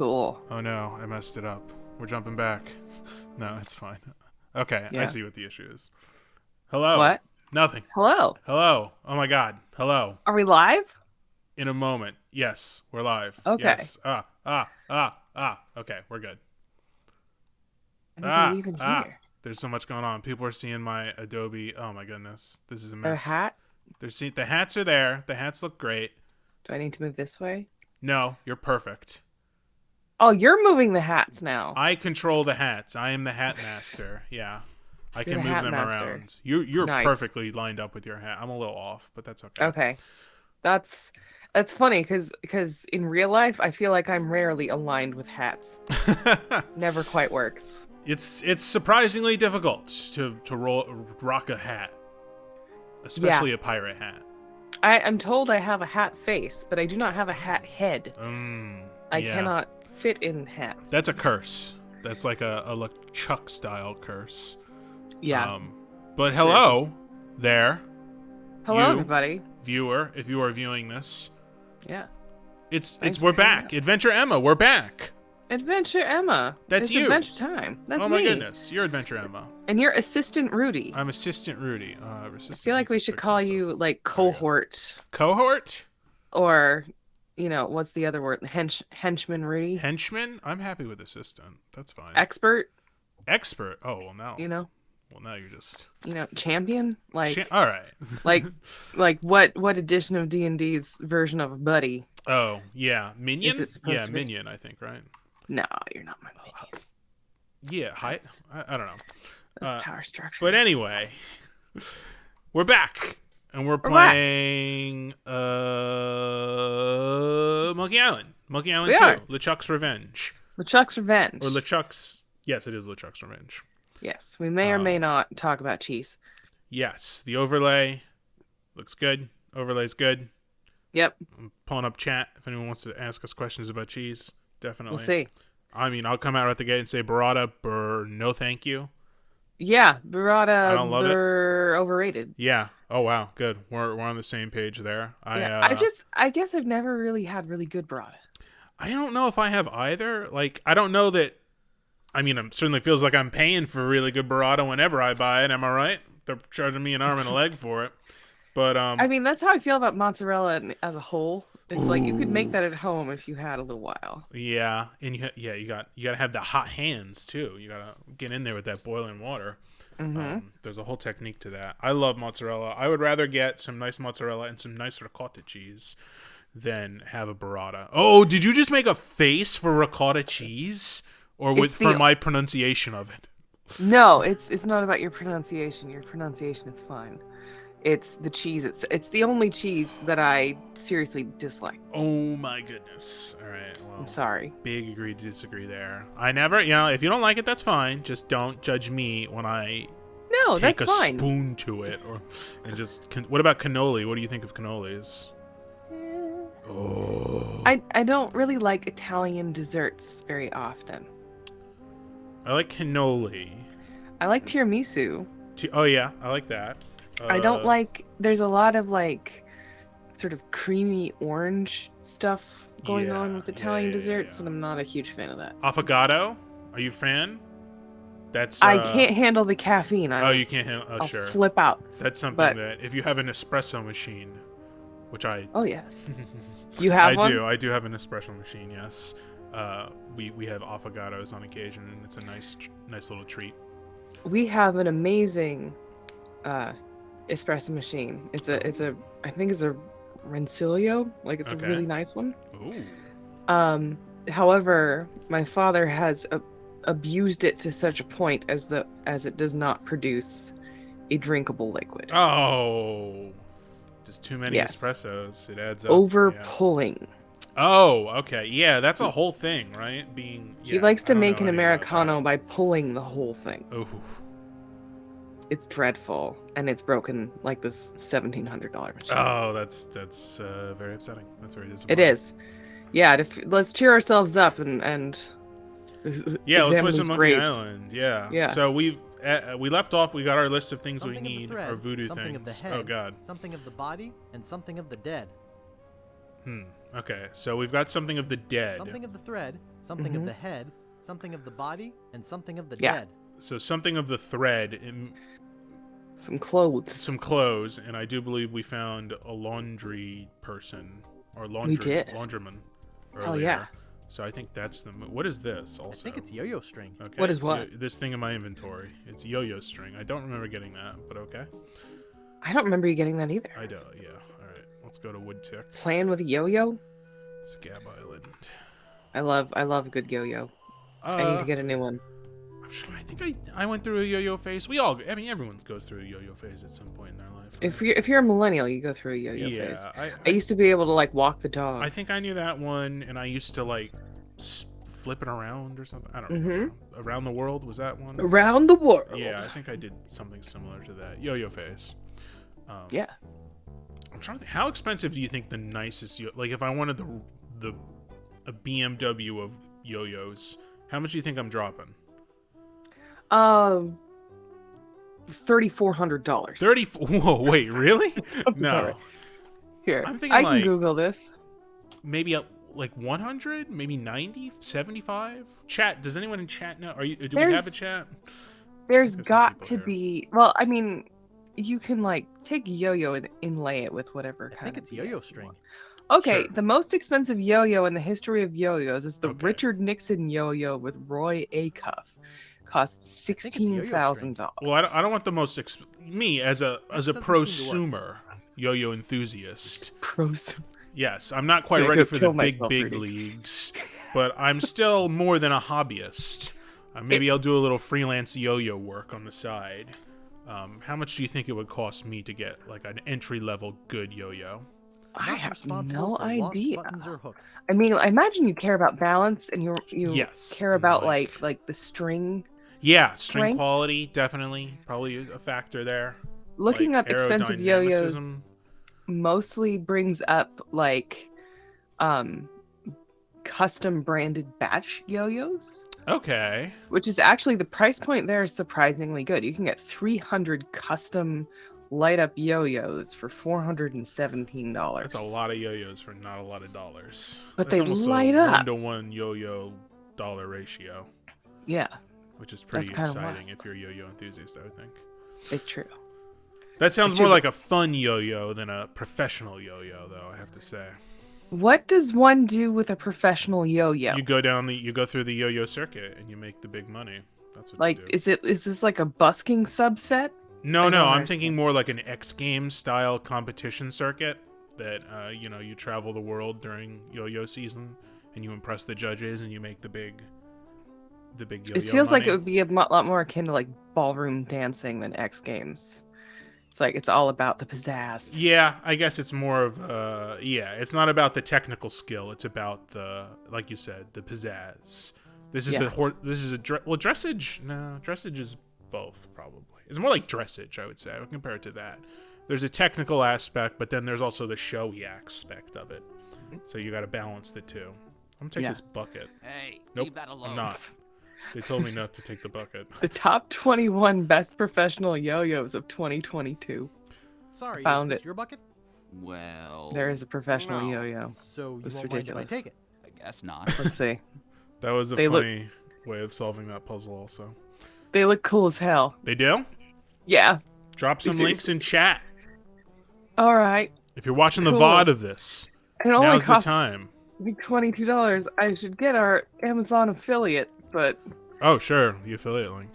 Cool. Oh no, I messed it up. We're jumping back. No, it's fine. Okay, I Yeah. see what the issue is. Hello. What? Nothing. Hello. Hello. Oh my god. Hello. Are we live? In a moment. Yes, we're live. Okay. Yes. Okay, we're good. I don't believe in Ah. here. There's so much going on. People are seeing my Adobe. Oh my goodness. This is a A mess. hat? They're seeing the hats are there. The hats look great. Do I need to move this way? No, you're perfect. Oh, you're moving the hats now. I control the hats. I am the hat master. Yeah. I You're can the move hat them master. around. You're Nice. perfectly lined up with your hat. I'm a little off, but that's okay. Okay. That's funny because in real life I feel like I'm rarely aligned with hats. Never quite works. It's surprisingly difficult to rock a hat, especially a pirate hat. I'm told I have a hat face, but I do not have a hat head. I Yeah. cannot fit in hats. That's a curse. That's like a LeChuck style curse. Yeah. But It's hello there, Hello, you. everybody. viewer. If you are viewing this, Yeah. it's Thanks we're for hanging back. out. Adventure Emma, we're back. Adventure Emma. That's it's you. Adventure time. That's Oh my me. goodness, you're Adventure Emma. And you're Assistant Rudy. I'm Assistant Rudy. I feel like we should call you like cohort Cohort. or, what's the other word? Henchman Rudy. Henchman. I'm happy with assistant. That's fine. Expert. Expert. Oh well, now. Well, now you're just. Champion. Like, All right. like what edition of D&D's version of a buddy? Oh yeah, minion. Is it supposed Yeah, to be? minion. I think right. No, you're not my minion. Yeah, height. I don't know. That's power structure. But anyway, we're back. And we're back. playing Monkey Island. Monkey Island We 2. are. LeChuck's Revenge. LeChuck's Revenge. Or LeChuck's... Yes, it is LeChuck's Revenge. Yes, we may or may not talk about cheese. Yes, the overlay looks good. Overlay's good. Yep, I'm pulling up chat if anyone wants to ask us questions about cheese. Definitely. we'll see. I mean, I'll come out at the gate and say burrata, no thank you. Yeah, burrata, I don't love it. overrated. Yeah. Oh, wow. Good. We're on the same page there. I guess I've never really had really good burrata. I don't know if I have either. Like, I don't know that. I mean, it certainly feels like I'm paying for really good burrata whenever I buy it. Am I right? They're charging me an arm and a leg for it. But I mean, that's how I feel about mozzarella as a whole. It's like you could make that at home if you had a little while. yeah, and you got to have the hot hands too. You got to get in there with that boiling water. There's a whole technique to that. I love mozzarella. I would rather get some nice mozzarella and some nice ricotta cheese than have a burrata. Oh, did you just make a face for ricotta cheese, or for my pronunciation of it? No, it's not about your pronunciation. Your pronunciation is fine. It's the cheese. It's the only cheese that I seriously dislike. Oh my goodness. All right. Well, I'm sorry. Big agree to disagree there. I never, if you don't like it, that's fine. Just don't judge me when I take that's a fine. spoon to it. What about cannoli? What do you think of cannolis? Oh. I don't really like Italian desserts very often. I like cannoli. I like tiramisu. Oh yeah, I like that. I don't like. There's a lot of like, sort of creamy orange stuff going on with Italian desserts, and I'm not a huge fan of that. Affogato? Are you a fan? That's. I can't handle the caffeine. You can't handle. Oh, I'll sure. flip out. That's something that if you have an espresso machine, which I. Oh yes. You have one? I do have an espresso machine. Yes. We have affogatos on occasion, and it's a nice little treat. We have an amazing espresso machine. I think it's a Rensilio. Like it's a really nice one. Ooh. However, my father has abused it to such a point as it does not produce a drinkable liquid. Oh. Just too many Yes. espressos. It adds up. Over Yeah. pulling. Oh, okay. Yeah, that's a whole thing, right? He likes to make an Americano by pulling the whole thing. Ooh. It's dreadful, and it's broken like this $1,700 machine. Oh, that's very upsetting. That's very disappointing. It is. Yeah, let's cheer ourselves up and let's examine play these some Monkey grapes. Island. Yeah. Yeah. So we left off. We got our list of things Something we of the need, thread, our voodoo something of the things. head, Oh God. Something of the body, and something of the dead. Okay. So we've got something of the dead. Something of the thread, something of the head, something of the body, and something of the Yeah. dead. So something of the thread, in Some clothes. some clothes, and I do believe we found a laundry person or did. laundryman earlier. Oh, yeah. So I think that's what is this I also? think it's yo-yo string. Okay. What is it's what? this thing in my inventory. It's yo-yo string. I don't remember getting that, but okay. I don't remember you getting that either. I do. Yeah. All right. Let's go to Woodtick. Playing with a yo-yo? Scab Island. I love a good yo-yo. I need to get a new one. I'm sure. I think I went through a yo-yo phase. I mean, everyone goes through a yo-yo phase at some point in their life. Right? If you're a millennial, you go through a yo-yo phase. Yeah. I used to be able to like walk the dog. I think I knew that one, and I used to like flip it around or something. I don't Mm-hmm. know. Around the World, was that one? Around the world. Yeah, I think I did something similar to that. Yo-yo phase. Yeah. I'm trying to think. How expensive do you think the nicest like if I wanted a BMW of yo-yos, how much do you think I'm dropping? $3,400. 30. Whoa, wait, really? That's about No. right. Here, I'm thinking I can like- Google this. Maybe up like 100, maybe 90, 75. Chat. Does anyone in chat know? Do we have a There's- chat? There's some got people to here. be. Well, I mean, you can like take a yo-yo and inlay it with whatever I kind think of it's yo-yo BS you string. want. Okay, Sure. the most expensive yo-yo in the history of yo-yos is the Okay. Richard Nixon yo-yo with Roy Acuff. Costs think it's yo-yo $16,000. Well, I don't want the most. Me as a doesn't seem to prosumer, yo-yo enthusiast. Pros. Yes, I'm not quite Yeah, ready go for the kill big myself, Rudy. leagues, but I'm still more than a hobbyist. Maybe I'll do a little freelance yo-yo work on the side. How much do you think it would cost me to get like an entry-level good yo-yo? I Not have responsible no for lost idea. buttons or hooks. I mean, I imagine you care about balance and you Yes, care and, about like- like the string. Yeah, string Strength? quality definitely probably a factor there. Looking Like up expensive yo-yos aerodynamicism. mostly brings up like custom branded batch yo-yos, Okay. which is actually the price point there is surprisingly good. You can get 300 custom light up yo-yos for $417. That's a lot of yo-yos for not a lot of dollars. But That's they almost light a up. 1-to-1 yo-yo dollar ratio, Yeah, which is pretty That's kinda exciting wild. if you're a yo-yo enthusiast, I would think. it's true. That sounds It's more true, like a fun yo-yo than a professional yo-yo, though, I have to say. What does one do with a professional yo-yo? You go through the yo-yo circuit and you make the big money. That's what Like, you do. is this like a busking subset? No, I no, don't I'm understand. thinking more like an X Games style competition circuit that you travel the world during yo-yo season and you impress the judges and you make the big yo-yo It feels like money. it would be a lot more akin to like ballroom dancing than X Games. It's like it's all about the pizzazz. Yeah, I guess it's more of it's not about the technical skill, it's about the, like you said, the pizzazz. This is Yeah. dressage. No, dressage is both probably. It's more like dressage, I would say. I would compare it to that. There's a technical aspect, but then there's also the showy aspect of it. So you got to balance the two. I'm gonna take Yeah. this bucket. Hey, Nope, leave that alone. I'm not. They told me not to take the bucket. The top 21 best professional yo-yos of 2022. Sorry, Found is this it. your bucket? Well, There is a professional no. yo-yo. So you That's won't ridiculous. mind if I take it. I guess not. Let's see. That was a They look- funny way of solving that puzzle. Also, They look cool as hell. they do. Yeah. Drop some Seriously. links in chat All right. if you're watching the Cool. VOD of this. It only Now's the costs time. me $22. I should get our Amazon affiliate, but Oh, sure, the affiliate link.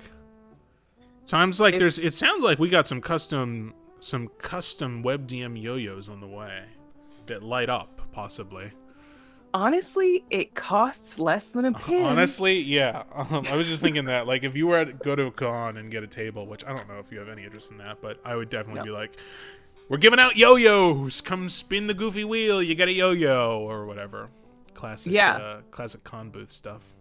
Sounds like If- it sounds like we got some custom WebDM yo-yos on the way that light up, possibly. honestly, it costs less than a pin. Honestly, yeah. I was just thinking that, like, if you were to go to a con and get a table, which I don't know if you have any interest in that, but I would definitely be like, we're giving out yo-yos. Come spin the goofy wheel. You get a yo-yo or whatever. Classic, Yeah. classic con booth stuff.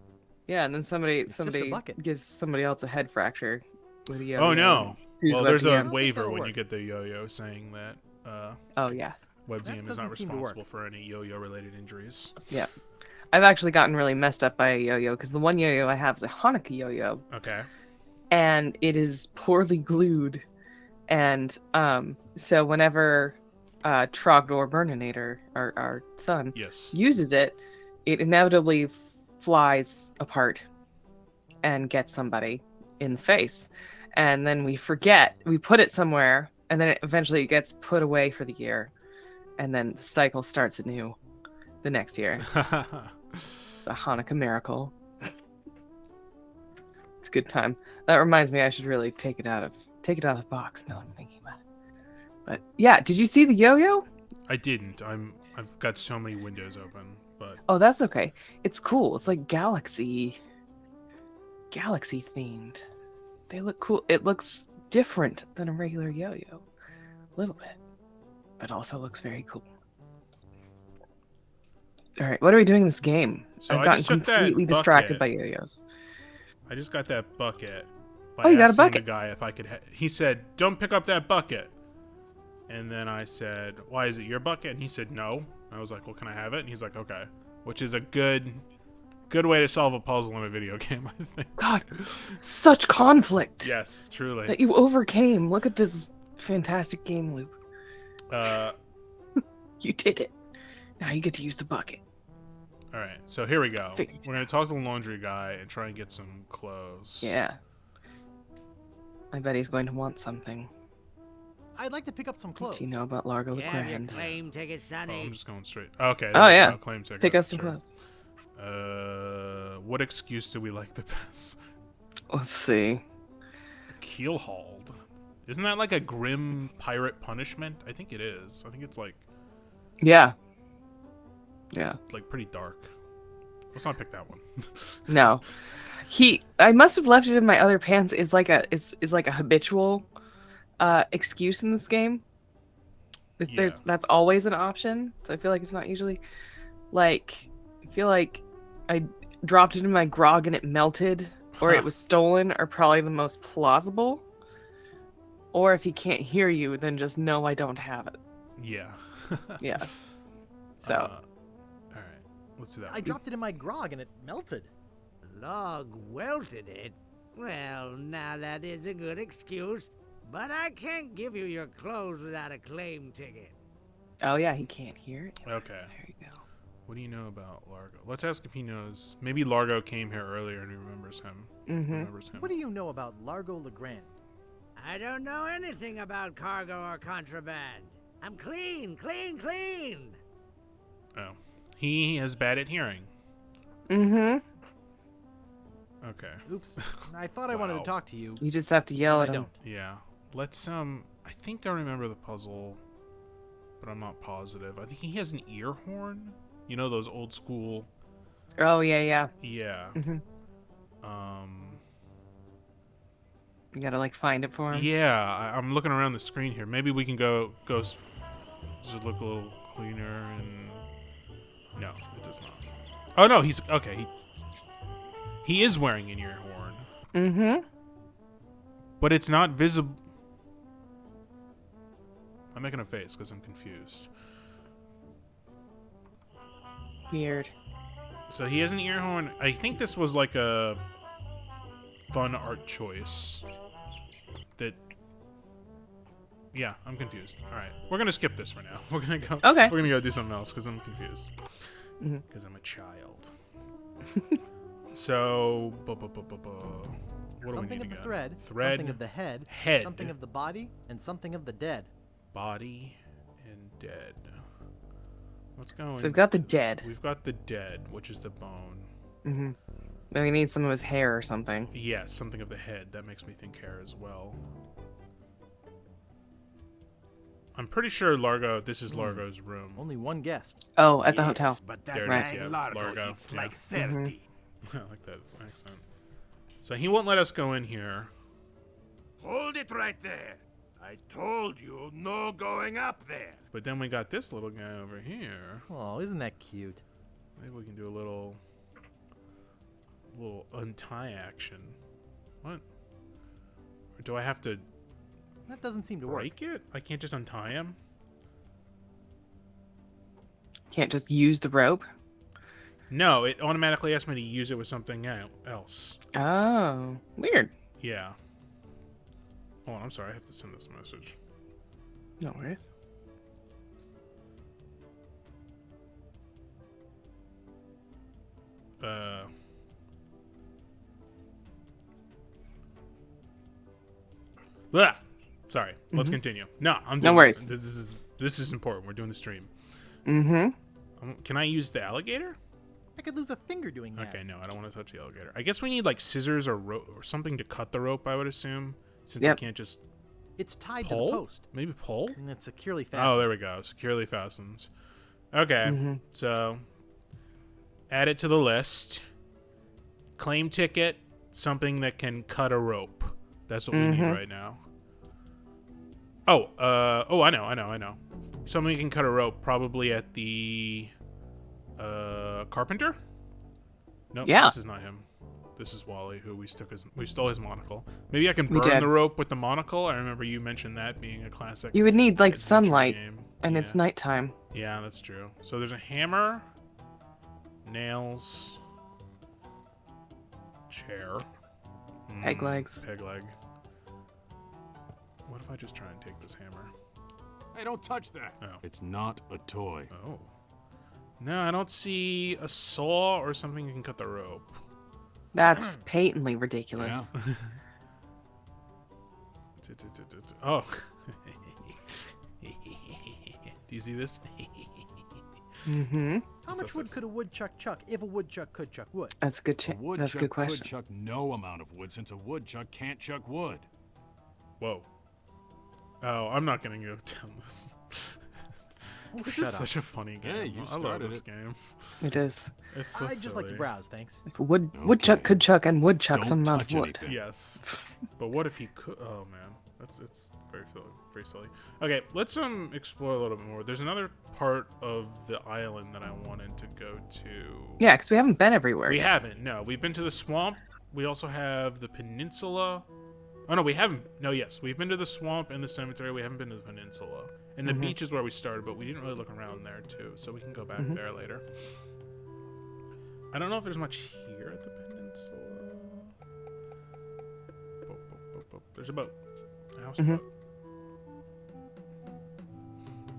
Yeah, and then somebody just a bucket. gives somebody else a head fracture with a yo-yo. Oh no. Who's Well, there's a WebDM? waiver that'll when work. you get the yo-yo saying that Oh yeah. WebDM is not doesn't seem to work. responsible for any yo-yo related injuries. Yeah. I've actually gotten really messed up by a yo-yo because the one yo-yo I have is a Hanukkah yo-yo, Okay. and it is poorly glued, and so whenever Trogdor Burninator, our son, Yes. uses it, it inevitably flies apart and gets somebody in the face. And then we forget, we put it somewhere, and then it eventually gets put away for the year. And then the cycle starts anew the next year. It's a Hanukkah miracle. It's a good time. That reminds me, I should really take it out of the box now I'm thinking about it. But yeah, did you see the yo-yo? I didn't. I've got so many windows open, but Oh, that's okay. It's cool. It's like galaxy themed. They look cool. It looks different than a regular yo-yo. A little bit. But also looks very cool. All right, what are we doing in this game? So I've I gotten just took that completely distracted bucket. by yo-yos. I just got that bucket. By Oh, you got a asking bucket. the guy if I could. He said, "Don't pick up that bucket." And then I said, "Why is it your bucket?" And he said, "No." I was like, "Well, can I have it?" And he's like, "Okay," which is a good way to solve a puzzle in a video game, I think. God, such conflict Yes, truly. that you overcame. Look at this fantastic game loop. You did it. Now you get to use the bucket. All right, so here we go. Figured. We're gonna talk to the laundry guy and try and get some clothes. Yeah. I bet he's going to want something. I'd like to pick up some What clothes. do you know about Largo You have your LeGrand? claim ticket, Oh, Sonny. I'm just going straight. Okay. Oh, there we yeah. go, claim ticket. Pick up some Sure. clothes. What excuse do we like the best? Let's see. Keel hauled. Isn't that like a grim pirate punishment? I think it is. I think it's like Yeah. Yeah. pretty dark. Let's not pick that one. No. I must have left it in my other pants is like a habitual excuse in this game. Yeah. That's always an option. So I feel like it's not usually like I feel like I dropped it in my grog and it melted or Huh. it was stolen are probably the most plausible. Or if he can't hear you, then just know I don't have it. Yeah. Yeah. So all right. Let's do that. I dropped it in my grog and it melted. Log welted it? Well, now that is a good excuse, but I can't give you your clothes without a claim ticket. oh yeah, he can't hear it. Okay. There you go. What do you know about Largo? Let's ask if he knows. Maybe Largo came here earlier and he remembers him. Mm-hmm. What do you know about Largo LeGrand? I don't know anything about cargo or contraband. I'm clean. Oh. He is bad at hearing. Mm-hmm. Okay. Oops. I thought I wanted Wow. to talk to you. You just have to yell but at I him. don't. Yeah. Let's I think I remember the puzzle, but I'm not positive. I think he has an ear horn. You know those old school. Oh yeah. Yeah. Mm-hmm. Um. You gotta like find it for him. Yeah. I'm looking around the screen here. Maybe we can just look a little cleaner and. No, it does not. Oh no, he's okay. He is wearing an ear horn, Mm-hmm. but it's not visible. I'm making a face because I'm confused. Weird. So he has an ear horn. I think this was like a fun art choice. Yeah, I'm confused. All right, we're gonna skip this for now. We're gonna go. Okay. We're gonna go do something else because I'm confused. Mhm. Because I'm a child. So, what do we Something need of the again? thread, Thread. something of the head, Head. something of the body, and something of the dead. Body and dead. What's going? So we've got the dead. We've got the dead, which is the bone. Mm-hmm. Then we need some of his hair or something. Yes, something of the head. That makes me think hair as well. I'm pretty sure Largo. This is Largo's room. Only one guest. Oh, at the hotel. But There that it is, dang yeah, Largo Largo, eats yeah. like 30. I like that accent. So he won't let us go in here. Hold it right there. I told you no going up there. But then we got this little guy over here. Oh, isn't that cute? Maybe we can do a little untie action. What? Or do I have to That doesn't seem to work. break it? I can't just untie him? Can't just use the rope. No, it automatically asks me to use it with something else. Oh, weird. Yeah. Hold on, I'm sorry. I have to send this message. No worries. Blah. Sorry. Let's continue. No, I'm No doing, worries. This is important. We're doing the stream. Mm-hmm. Can I use the alligator? I could lose a finger doing that. Okay, no, I don't want to touch the alligator. I guess we need like scissors or rope or something to cut the rope. I would assume, since Yep. we can't just It's tied pull. to the post, Maybe pull. and it's securely fastened. Oh, there we go. Securely fastens. Okay, so add it to the list. Claim ticket, something that can cut a rope. That's what we need right now. Oh, I know. Something that can cut a rope, probably at the carpenter. Nope, Yeah. this is not him. This is Wally, who we stole his monocle. Maybe I can We burn did. the rope with the monocle. I remember you mentioned that being a classic. You would need like adventure sunlight, game. and Yeah. it's nighttime. Yeah, that's true. So there's a hammer, nails, chair, Peg legs. Peg leg. What if I just try and take this hammer? Hey, don't touch that. Oh. It's not a toy. Oh. No, I don't see a saw or something that can cut the rope. That's patently ridiculous. Yeah. Oh. Do you see this? Mm-hmm. How much wood could a woodchuck chuck if a woodchuck could chuck wood? That's a good. A That's a woodchuck good question. could chuck no amount of wood since a woodchuck can't chuck wood. Whoa. Oh, I'm not gonna go down this. This is such a funny game. Hey, you I love started this it. game. It is. It's so I'd just like to silly. browse, thanks. If a woodchuck could chuck and would chuck Don't some amount of touch wood. anything. Yes, but what if he could? Oh man, it's very silly. Okay, let's explore a little bit more. There's another part of the island that I wanted to go to. Yeah, because we haven't been everywhere. We yet. haven't. No, we've been to the swamp. We also have the peninsula. Oh no, we haven't. No, yes, we've been to the swamp and the cemetery. We haven't been to the peninsula. And the beach is where we started, but we didn't really look around there too, so we can go back there later. I don't know if there's much here at the peninsula. There's a boat. A houseboat.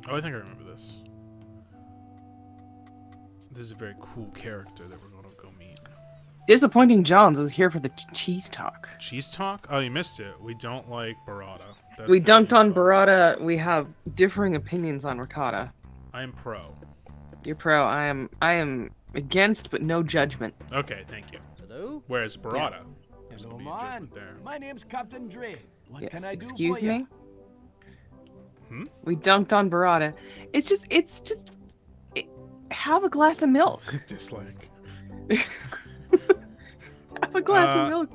Oh, I think I remember this. This is a very cool character that we're going to go meet. Disappointing Johns is here for the cheese talk. Cheese talk? Oh, you missed it. We don't like burrata. That's We the dunked cheese on talk. burrata. We have differing opinions on ricotta. I am pro. You're pro. I am against, but no judgment. Okay, thank you. Hello? Whereas burrata, there's Hello, gonna be a man. judgment there. My name's Captain Drake. What Yes. can I do Excuse for ya? me. We dunked on burrata. It's just. Have a glass of milk. Dislike. Have a glass Uh, of milk.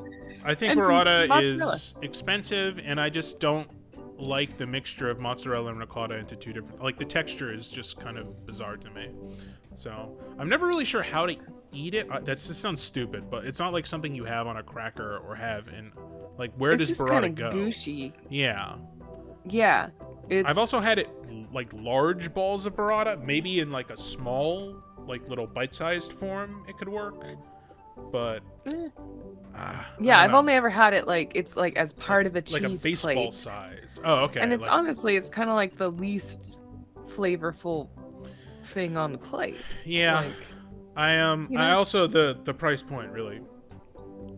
I think And some burrata mozzarella. is expensive, and I just don't like the mixture of mozzarella and ricotta into two different. Like the texture is just kind of bizarre to me. So I'm never really sure how to eat it. That just sounds stupid, but it's not like something you have on a cracker or have in. Like where It's does just burrata kind go? of gooshy. Yeah. Yeah. It's, I've also had it like large balls of burrata, maybe in like a small, like little bite-sized form. It could work, but I Yeah, don't I've know. only ever had it like it's like as part of a cheese like a baseball plate. size. Oh, okay. And it's like- honestly, it's kind of like the least flavorful thing on the plate. Yeah, Like, I am. you I know? also the price point really,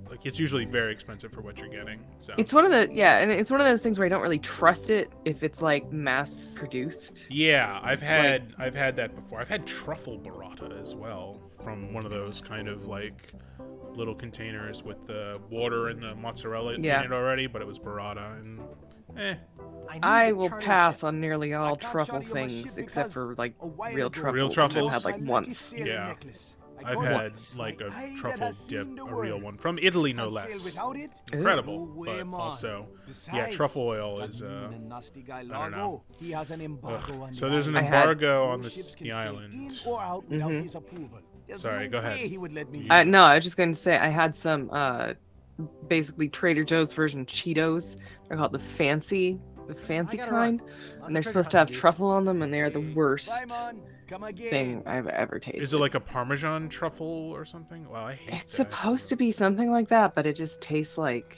like it's usually very expensive for what you're getting. So it's one of the and it's one of those things where I don't really trust it if it's like mass produced. yeah, I've had that before. I've had truffle burrata as well from one of those kind of like little containers with the water and the mozzarella Yeah. in it already, but it was burrata and need I a will charter pass ship. on nearly all I can't truffle charter you on my things ship except because for like a while real ago, truffles. Real which truffles? I've had my like lucky once. sailing Yeah. necklace. I I've got had once. like a eye that truffle has dip, seen the a real world. one from Italy, no Can't sail less. without it? Incredible, No way, but man. also Besides, truffle oil that is mean and nasty guy I don't know. Largo, he has an embargo on So the there's an island. I had- embargo on No this ships can the sail island. in or out without Mhm. his approval. There's Sorry, no go ahead. way he would let me You- in. No, I was just going to say I had some basically Trader Joe's version Cheetos. They're called the fancy I gotta kind, run. On and the they're treasure supposed to hunt, have dude. truffle on them, and they are the worst Bye, man. Come again. thing I've ever tasted. Is it like a Parmesan truffle or something? Well, I hate It's that. supposed to be something like that, but it just tastes like.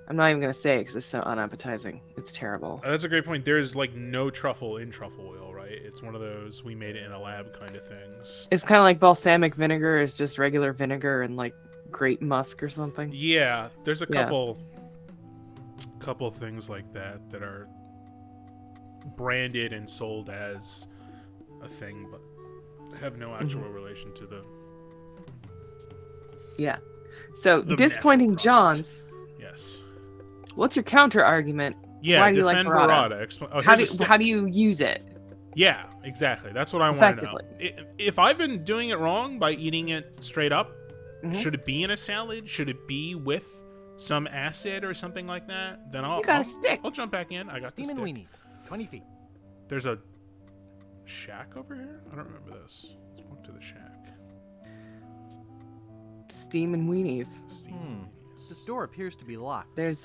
I'm not even gonna say it because it's so unappetizing. It's terrible. That's a great point. There's like no truffle in truffle oil, right? It's one of those we made it in a lab kind of things. It's kind of like balsamic vinegar is just regular vinegar and like grape musk or something. Yeah, there's a Yeah. couple things like that that are branded and sold as a thing, but have no actual relation to the Yeah. So The disappointing natural product. Johns. yes. What's your counter argument? Yeah, Why do you like defend burrata? burrata. Oh, How here's do a stick. how do you use it? Yeah, exactly. That's what I want to know. Effectively. If I've been doing it wrong by eating it straight up, Mhm. should it be in a salad? Should it be with some acid or something like that? Then I'll You got a I'll- stick. I'll jump back in. I got the Steam and stick. weenies. 20 feet. There's a shack over here. I don't remember this. Let's walk to the shack. Steam and weenies. Steam This door appears to be locked. There's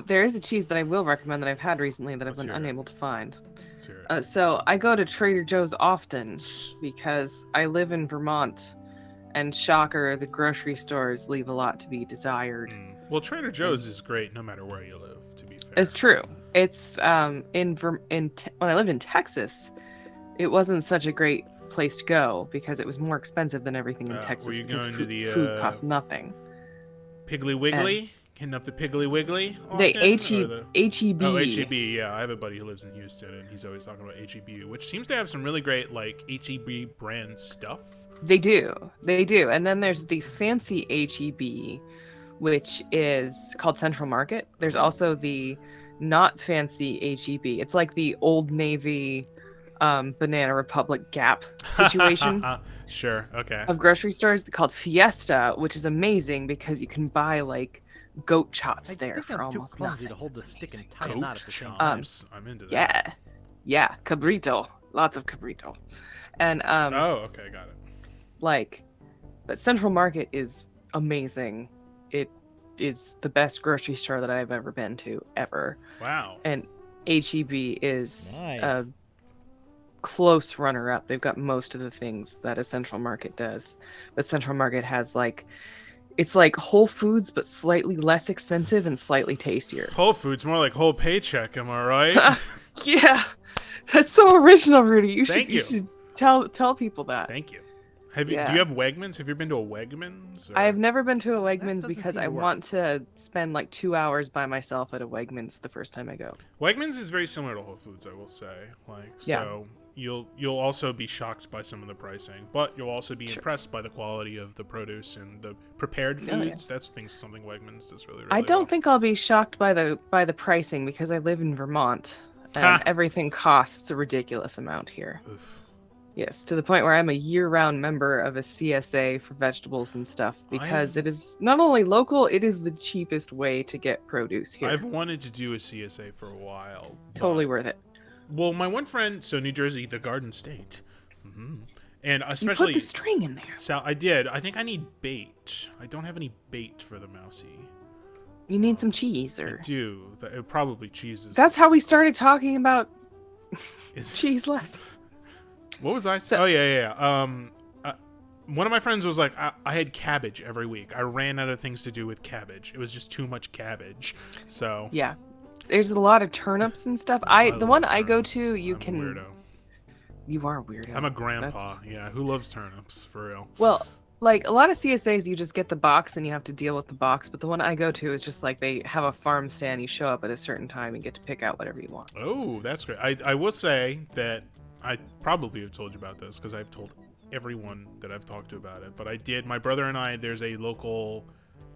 there is a cheese that I will recommend that I've had recently that I've Let's been hear it. unable to find. Let's hear it. So I go to Trader Joe's often because I live in Vermont, and shocker, the grocery stores leave a lot to be desired. Well, Trader Joe's is great no matter where you live. To be fair, It's true. It's when I lived in Texas, it wasn't such a great place to go because it was more expensive than everything in Texas. were you because going to food, the, food costs nothing. Piggly Wiggly. Hitting up the Piggly Wiggly. They often, or HEB. the- HEB. Oh, HEB, yeah. I have a buddy who lives in Houston, and he's always talking about HEB, which seems to have some really great, like, HEB brand stuff. They do. And then there's the fancy HEB, which is called Central Market. There's also the not fancy HEB. It's like the Old Navy Banana Republic Gap situation Sure, okay. of grocery stores called Fiesta, which is amazing because you can buy like goat chops I there think for I'm too almost clumsy nothing. to hold the It's stick and amazing. tie a knot Coach at the same time. chomps. I'm into that. Yeah, cabrito, lots of cabrito, and Oh, okay, got it. but Central Market is amazing. It is the best grocery store that I've ever been to ever, Wow. and HEB is Nice. a close runner-up. They've got most of the things that a Central Market does, but Central Market has it's like Whole Foods but slightly less expensive and slightly tastier. Whole Foods, more like whole paycheck, am I right? Yeah, that's so original, Rudy. You Thank should you. should tell people that. Thank you. Do Yeah. you have Wegmans? Have you been to a Wegmans? or- I have never been to a Wegmans doesn't because seem I to work. want to spend like 2 hours by myself at a Wegmans the first time I go. Wegmans is very similar to Whole Foods, I will say. Yeah. So you'll also be shocked by some of the pricing, but you'll also be impressed by the quality of the produce and the prepared Oh, yeah. foods. That's something Wegmans does really, really I don't well. think I'll be shocked by the pricing because I live in Vermont and Ha. everything costs a ridiculous amount here. Oof. Yes, to the point where I'm a year-round member of a CSA for vegetables and stuff because it is not only local, it is the cheapest way to get produce here. I've wanted to do a CSA for a while. Totally but- worth it. Well, my one friend, so New Jersey, the Garden State, and You especially put the string in there. I did. I think I need bait. I don't have any bait for the mousy. You need some cheese, or Probably cheeses. that's how we started talking about Is- cheese last. What was I? So- Oh yeah. One of my friends was like, I had cabbage every week. I ran out of things to do with cabbage. It was just too much cabbage. So Yeah, there's a lot of turnips and stuff. I The love one I go turnips. to, you I'm a can. weirdo. You are a weirdo. I'm a grandpa. That's- Yeah, who loves turnips for real? Well, like a lot of CSAs, you just get the box and you have to deal with the box. But the one I go to is just like they have a farm stand. You show up at a certain time and get to pick out whatever you want. Oh, that's great. I will say that I probably have told you about this because I've told everyone that I've talked to about it. But I did. My brother and I. There's a local,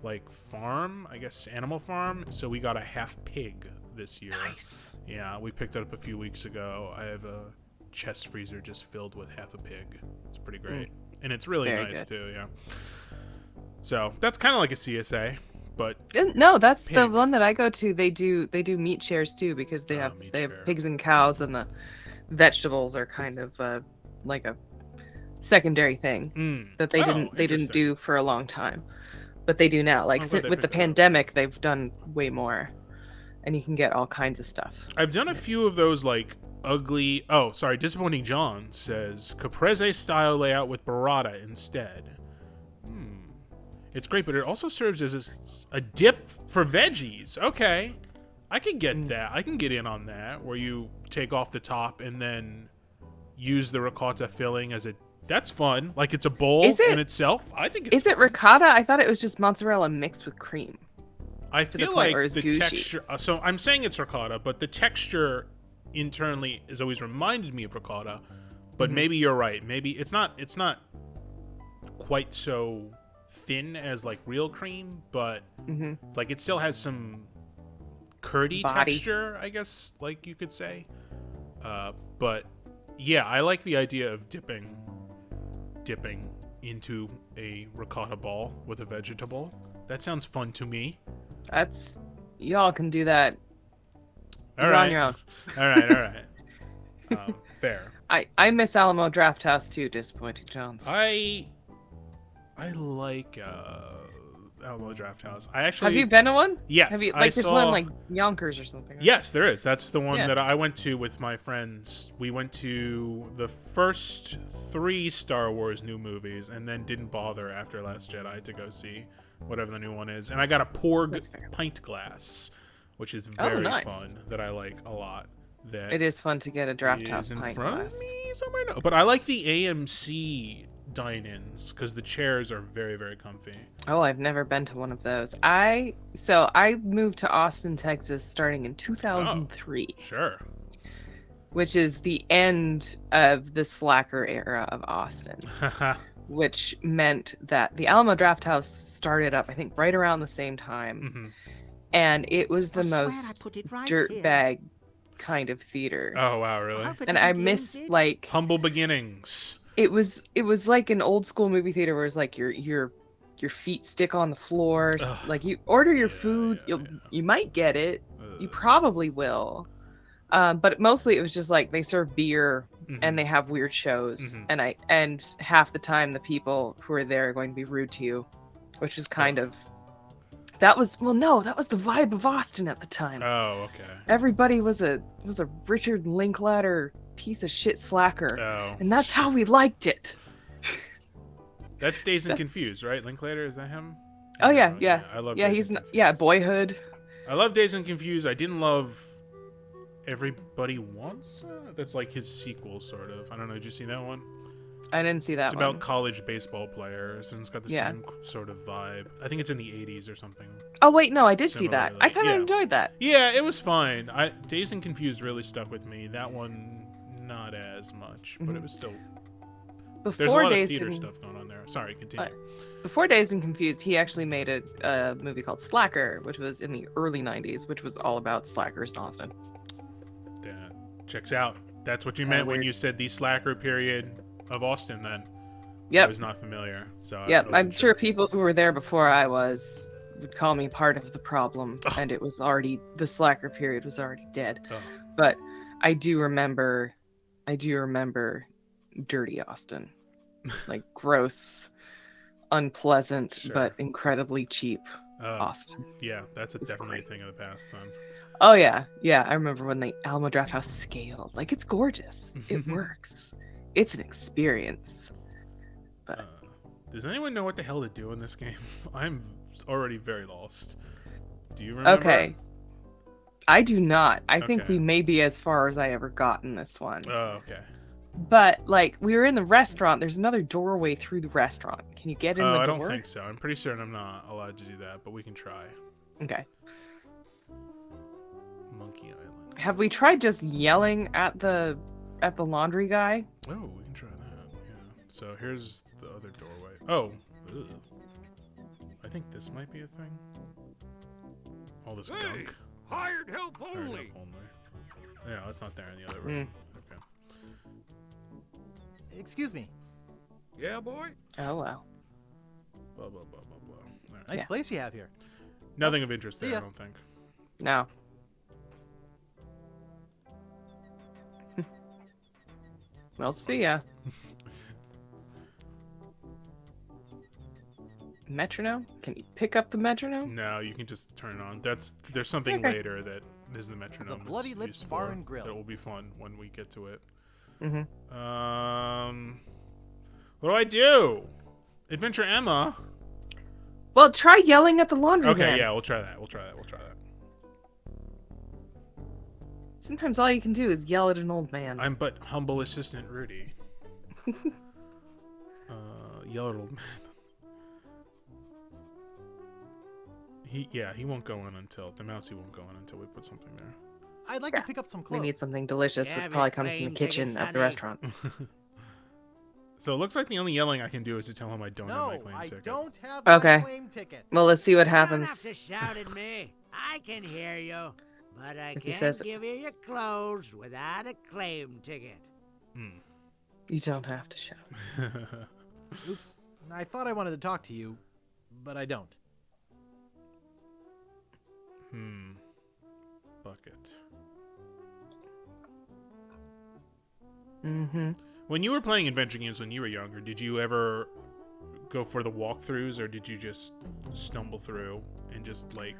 like farm, I guess, animal farm. So we got a half pig this year. Nice. Yeah, we picked it up a few weeks ago. I have a chest freezer just filled with half a pig. It's pretty great. And it's really Very nice good. too, yeah. So that's kind of like a CSA, but No, that's the Pig. one that I go to. They do meat shares too because they Oh, have meat they have share. pigs and cows, and the vegetables are kind of like a secondary thing that they didn't interesting. do for a long time, but they do now. Like I'm glad they with the picked it up. pandemic, they've done way more, and you can get all kinds of stuff. I've done a few of those like ugly. Oh, sorry, Disappointing John says caprese style layout with burrata instead. It's great, but it also serves as a dip for veggies. Okay, I can get that. I can get in on that, where you take off the top and then use the ricotta filling as a. That's fun. Like it's a bowl Is it- in itself. I think it's. Is it ricotta? I thought it was just mozzarella mixed with cream. I the feel point like where it's the gushy. texture. So I'm saying it's ricotta, but the texture internally has always reminded me of ricotta. But maybe you're right. Maybe it's not quite so thin as like real cream, but like it still has some curdy Body. texture, I guess, like you could say. But yeah, I like the idea of dipping into a ricotta ball with a vegetable. That sounds fun to me. That's y'all can do that. All You're right. on your own. All right. Fair. I miss Alamo Draft House too. Disappointing Jones. I like Alamo Draft House. I actually Have you been to one? Yes, Have you I like there's saw- one in, like Yonkers or something? Right? Yes, there is. That's the one Yeah. that I went to with my friends. We went to the first 3 Star Wars new movies and then didn't bother after Last Jedi to go see whatever the new one is. And I got a Porg That's fair. pint glass, which is Oh, very nice. fun, that I like a lot. That It is fun to get a Draft is House in pint front glass. of me somewhere. No, but I like the AMC dine-ins because the chairs are very, very comfy. Oh, I've never been to one of those. I moved to Austin, Texas starting in 2003, Sure. which is the end of the slacker era of Austin, which meant that the Alamo Draft House started up I think right around the same time. Mhm. And it was the I swear I most put it right here. dirtbag kind of theater. Oh wow, really? hope it And I didn't miss lose it. like Humble beginnings. it was like an old school movie theater where it's like your feet stick on the floor. Ugh. Like you order your Yeah, food, yeah, you might get it. You Ugh. probably will. But mostly it was just like they serve beer Mhm. and they have weird shows. Mhm. And half the time the people who are there are going to be rude to you, which is kind of that was the vibe of Austin at the time. Oh, okay. Everybody was a Richard Linklater piece of shit slacker. Oh. And that's how we liked it. That's Dazed and Confused, right? Linklater, is that him? Oh yeah. I love Yeah, Dazed he's and yeah, Confused. Boyhood. I love Dazed and Confused. I didn't love Everybody Wants. That's like his sequel, sort of. I don't know. Did you see that one? I didn't see that It's one. about college baseball players, and it's got the Yeah. same sort of vibe. I think it's in the 80s or something. Oh wait, no, I did see that. I Similarly, kind of yeah. enjoyed that. Yeah, it was fine. Dazed and Confused really stuck with me. That one, not as much, but it was still. There's a Before lot of Dazed theater and stuff going on there. Sorry, continue. Before Dazed and Confused, he actually made a movie called Slacker, which was in the early '90s, which was all about slackers in Austin. That checks out. That's what you Kinda meant when weird. you said the slacker period of Austin. Then I Yep. was not familiar. So Yep. I wasn't I'm sure people who were there before I was would call me part of the problem, Oh. and the slacker period was already dead. Oh. But I do remember dirty Austin, like gross, unpleasant, Sure. but incredibly cheap Oh, Austin. yeah, that's It's definitely great. a thing of the past then. Oh yeah. I remember when the Alamo Draft House scaled. Like it's gorgeous. It works. It's an experience. Uh, does anyone know what the hell to do in this game? I'm already very lost. Do you remember? Okay. I do not. I think Okay. we may be as far as I ever got in this one. Oh, okay. But like we were in the restaurant. There's another doorway through the restaurant. Can you get in the door? I don't think so. I'm pretty certain I'm not allowed to do that, but we can try. Okay. Monkey Island. Have we tried just yelling at the laundry guy? Oh, we can try that. Yeah. So here's the other doorway. Oh. Ugh. I think this might be a thing. All this Hey, gunk. hired help Hired only. up only. Yeah, that's not there in the other room. Okay. Excuse me. Yeah, boy. Oh well. Blah blah blah blah blah. All right. Nice Yeah. place you have here. Nothing of interest see there, I ya. don't think. No. Well, see ya. Metronome? Can you pick up the metronome? No, you can just turn it on. There's something Okay. later that is the metronome. The Bloody is Lips used Bar for and Grill. That will be fun when we get to it. Mm-hmm. What do I do? Adventure Emma. Well, try yelling at the laundry Okay, man. yeah, we'll try that. We'll try that. Sometimes all you can do is yell at an old man. I'm but humble assistant Rudy. Yell at old man. He won't go in until the mousey won't go in until we put something there. I'd like Yeah. to pick up some We clothes. need something delicious, Yeah, which we probably comes from claim the tickets, kitchen of the Sonny. restaurant. So it looks like the only yelling I can do is to tell him I don't have my No, claim I ticket. don't have Okay. my claim ticket. Well, let's see what You don't have happens. to shout at me. I can hear you. But I If he can't says- give you your clothes without a claim ticket. You don't have to shout. Oops. I thought I wanted to talk to you, but I don't. Bucket. Mm-hmm. When you were playing adventure games when you were younger, did you ever go for the walkthroughs, or did you just stumble through and just like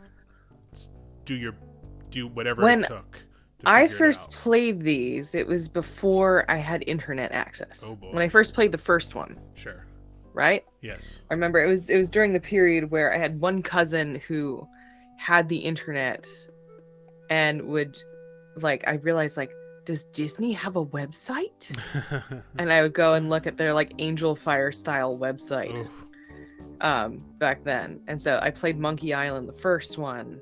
do whatever When it took? I figure it first out? played these, it was before I had internet access. Oh, boy. When I first played the first one, Sure. right? Yes. I remember it was during the period where I had one cousin who had the internet and would I realized does Disney have a website? And I would go and look at their Angel Fire style website Oof. back then. And so I played Monkey Island, the first one,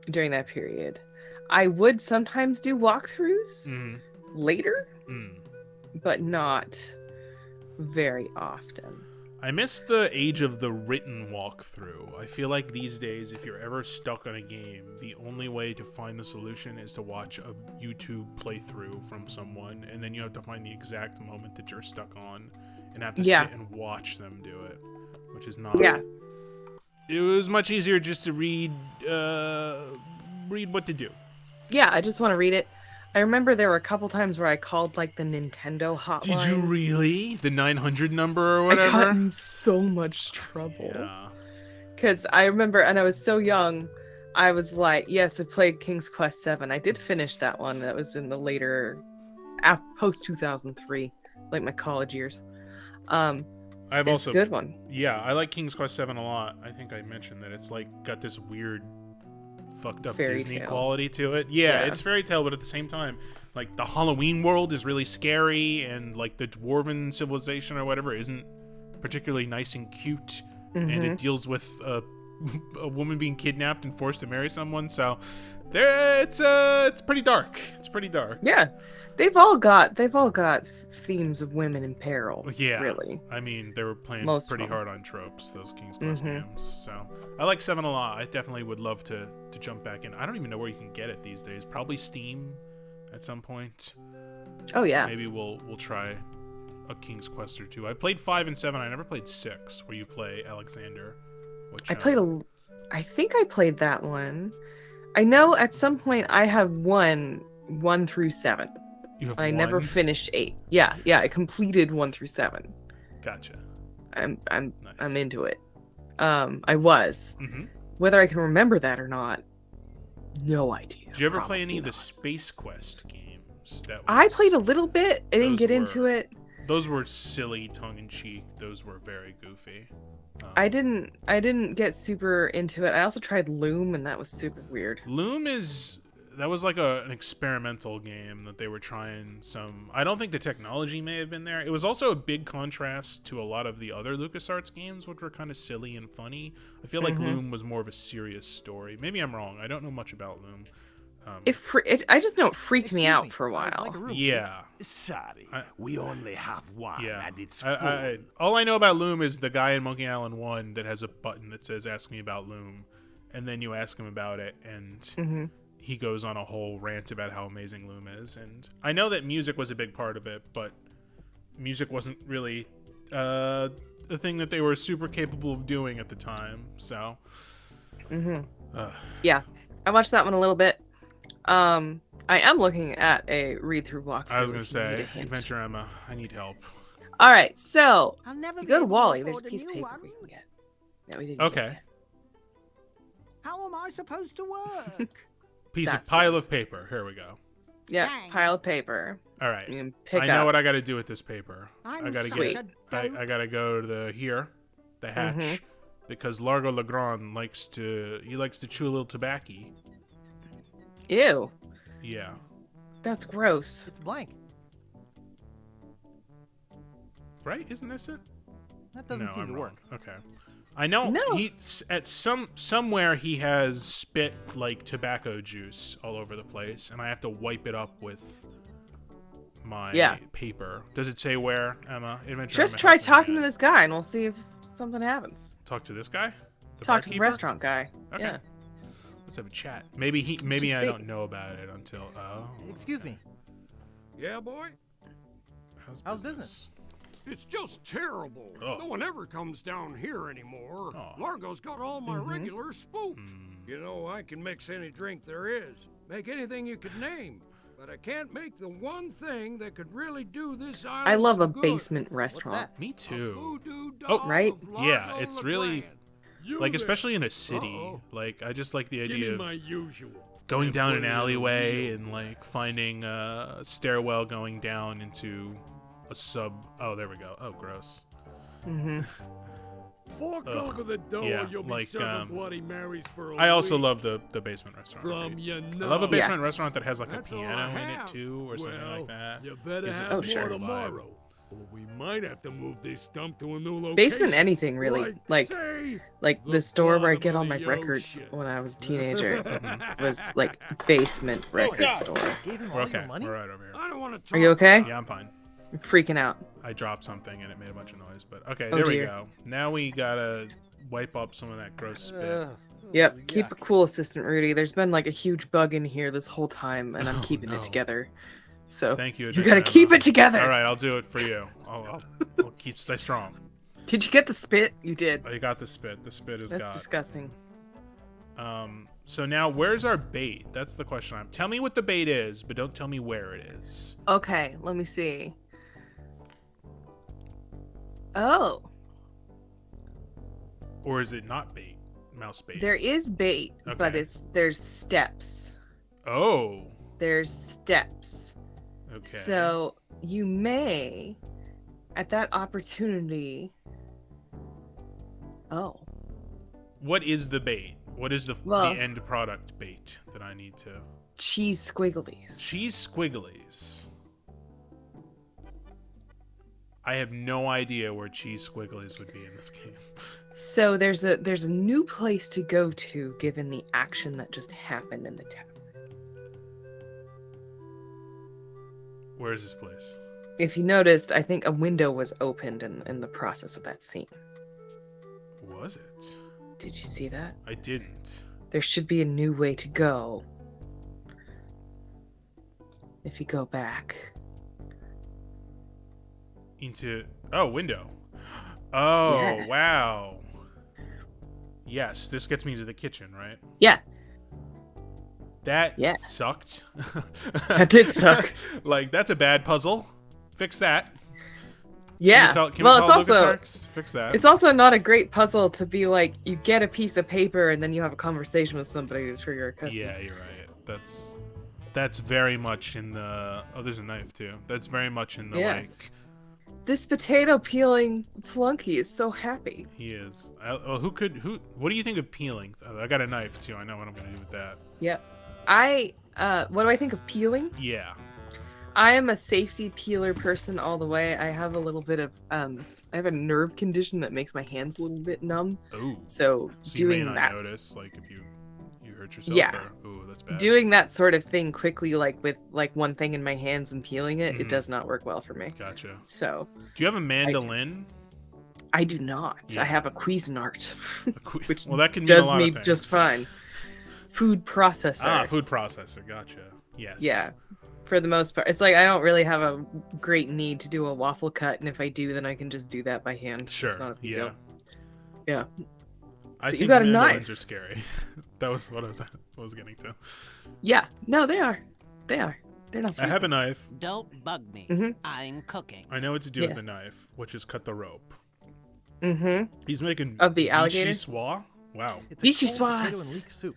during that period. I would sometimes do walkthroughs Mhm. later, Mm. but not very often. I miss the age of the written walkthrough. I feel like these days, if you're ever stuck on a game, the only way to find the solution is to watch a YouTube playthrough from someone, and then you have to find the exact moment that you're stuck on, and have to Yeah. sit and watch them do it, which is not. Yeah. It was much easier just to read what to do. Yeah, I just want to read it. I remember there were a couple times where I called the Nintendo hotline. Did you really? The 900 number or I whatever? got in so much trouble. Yeah. Because I remember, and I was so young, I was like, yes, I played King's Quest 7. I did finish that one. That was in the later, post 2003, like my college years. I've It's also a good one. Yeah, I like King's Quest 7 a lot. I think I mentioned that it's got this weird fucked up Fairy Disney tale. quality to it. Yeah, Yeah. it's fairy tale, but at the same time, the Halloween world is really scary, and the dwarven civilization or whatever isn't particularly nice and cute, and it deals with a woman being kidnapped and forced to marry someone. So it's pretty dark. It's pretty dark. Yeah, they've all got themes of women in peril. Yeah, really. I mean, they were playing Most of pretty them. hard on tropes, those King's Quest games. So I like 7 a lot. I definitely would love to jump back in. I don't even know where you can get it these days. Probably Steam at some point. Oh yeah. Maybe we'll try a King's Quest or two. I played 5 and 7. I never played 6, where you play Alexander. Which I think I played that one. I know at some point I have 1 through 7. you have I never one? finished 8. Yeah, I completed 1 through 7. Gotcha. I'm Nice. into it. I was. Mhm. Whether I can remember that or not, no idea. Did you ever play any Probably of the not. Space Quest games? I played a little bit. I didn't Those get were- into it. Those were silly, tongue-in-cheek. Those were very goofy. I didn't get super into it. I also tried Loom, and that was super weird. Loom that was like an experimental game that they were trying some. I don't think the technology may have been there. It was also a big contrast to a lot of the other LucasArts games, which were kind of silly and funny. I feel like Loom was more of a serious story. Maybe I'm wrong. I don't know much about Loom. I just know it freaked me Excuse out me, for a I'd while. like a room, please. Yeah. Sorry, I- we only have one, Yeah. and it's full. All I know about Loom is the guy in Monkey Island 1 that has a button that says "Ask me about Loom," and then you ask him about it, and he goes on a whole rant about how amazing Loom is. And I know that music was a big part of it, but music wasn't really a thing that they were super capable of doing at the time. So, Yeah, I watched that one a little bit. I am looking at a read-through walkthrough. I was gonna if you need a say, hint. Adventure Emma, I need help. All right, so I'll never you be go to able Wally. There's a afford piece of new paper one. we can get. That we didn't Okay. get. How am I supposed to work? Pile of paper. Here we go. Yeah, Dang. pile of paper. All right. You can pick I know up. what I got to do with this paper. I'm I gotta such get. a I dope. gotta go to the hatch, Mm-hmm. because Largo Legrand likes to chew a little tobacco. Ew, Yeah. that's gross. It's blank. Right? Isn't this it? That doesn't No, seem I'm to wrong. work. Okay. I know No. he's at somewhere he has spit like tobacco juice all over the place, and I have to wipe it up with my paper. Does it say where, Emma? Just try talking to this guy, and we'll see if something happens. Talk to this guy. Talk to the barkeeper? restaurant guy. Okay. Yeah. Let's have a chat. Maybe I see. don't know about it until. Oh. Excuse me. Yeah, boy? How's business? It's just terrible. Oh. No one ever comes down here anymore. Oh. Largo's got all my regular spoofs. You know, I can mix any drink there is, make anything you could name, but I can't make the one thing that could really do this island I love a some good. basement restaurant. Me too. Voodoo Oh, doll right? of Largo Yeah, it's really LeGrand. You like, there. especially in a city. Uh-oh. Like, I just like the Give idea me of my usual. going and down put an it in a alleyway real and like glass. finding a stairwell going down into a sub. Oh, there we go. Oh, gross. Fork Ugh. over the door, Yeah, you'll be like, serving Bloody Marys for a I also week. love the basement restaurant. From right? you I love a know. basement restaurant that has like That's a all I piano in it have. too, or something Well, like that. You better Gives it have a more sure vibe. tomorrow. Or we might have to move this stump to a new location. Basement anything, really. Like say, the the store where I bottom get of all the my records ocean. when I was a teenager was like basement record store. Gave him We're all okay. your money? We're right over here. I don't want to talk. Are you okay? Yeah, I'm fine. I'm freaking out. I dropped something and it made a bunch of noise, but okay, Oh, there we dear. go. Now we gotta wipe up some of that gross spit. Yep. Keep it cool, Assistant Rudy. There's been like a huge bug in here this whole time, and I'm Oh, keeping no. it together. So Thank you. you Adriana. gotta keep it together. All right, I'll do it for you. I'll stay strong. Did you get the spit? You did. I got the spit. The spit is That's got. disgusting. So now, where's our bait? That's the question. Tell me what the bait is, but don't tell me where it is. Okay, let me see. Oh, Or is it not bait? Mouse bait. there is bait, but Okay. there's steps. Oh. There's steps. Okay. So you may, at that opportunity. Oh, What is the bait? What is the Well- end product bait that I need to? cheese squigglies. Cheese squigglies. I have no idea where cheese squigglies would be in this game. So there's a new place to go to given the action that just happened in the town. Where is this place? If you noticed, I think a window was opened in the process of that scene. Was it? Did you see that? I didn't. There should be a new way to go. If you go back. Into window. Oh, Yeah. wow. Yes, this gets me to the kitchen, right? Yeah, That Yeah. sucked. that did suck. Like, that's a bad puzzle. Fix that. Yeah. Can we Well, call it's also LucasArts? Fix that. it's also not a great puzzle to be like you get a piece of paper and then you have a conversation with somebody to trigger a cutscene. Yeah, you're right. That's very much in the. Oh, there's a knife too. That's very much in the Yeah. like. This potato peeling flunky is so happy. He is. What do you think of peeling? I got a knife too. I know what I'm gonna do with that. Yep. What do I think of peeling? Yeah. I am a safety peeler person all the way. I have a little bit of I have a nerve condition that makes my hands a little bit numb. Ooh. So So you may doing not that notice, like if you hurt yourself. Yeah. Or, ooh, that's bad. doing that sort of thing quickly, like with like one thing in my hands and peeling it, Mhm. it does not work well for me. Gotcha. So Do you have a mandolin? I do not. Yeah. I have a Cuisinart, which Well, that can mean a does lot me of things. just fine. Food processor. Ah, food processor. Gotcha. Yes. Yeah. For the most part, it's like I don't really have a great need to do a waffle cut, and if I do, then I can just do that by hand. Sure. It's not a big Yeah. deal. Yeah. I So you think got a mandolins knife. are scary. That was what I was getting to. Yeah. No, they are. They are. They're not. I have a knife. Don't bug me. Mhm. I'm cooking. I know what to do Yeah. with the knife, which is cut the rope. Mm-hmm. He's making Of the alligator? vichyssoise? Wow. It's Vichyssoise. cold potato and leek soup.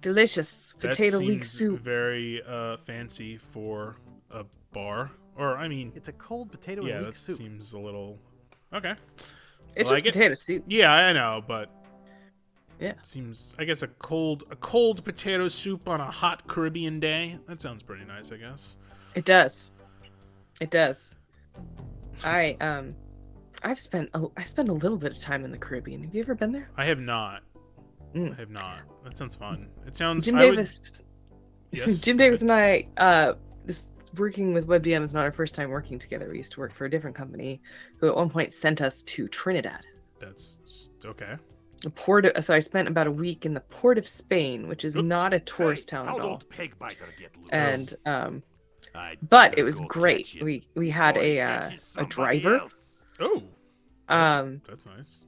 Delicious That potato leek seems soup. very fancy for a bar. Or I mean, It's a cold potato yeah, and that leek soup. seems a little okay. It's like just it. potato soup. Yeah, I know, but Yeah. it seems I guess a cold potato soup on a hot Caribbean day. That sounds pretty nice, I guess. It does. It does. I spent a little bit of time in the Caribbean. Have you ever been there? I have not. Mm. I have not. That sounds fun. It sounds. Jim I would- Davis. Yes. Jim Davis and I, this working with WebDM is not our first time working together. We used to work for a different company who at one point sent us to Trinidad. That's okay. So I spent about a week in the port of Spain, which is not a tourist town at all. And but it was great. We had a driver. Oh. That's nice.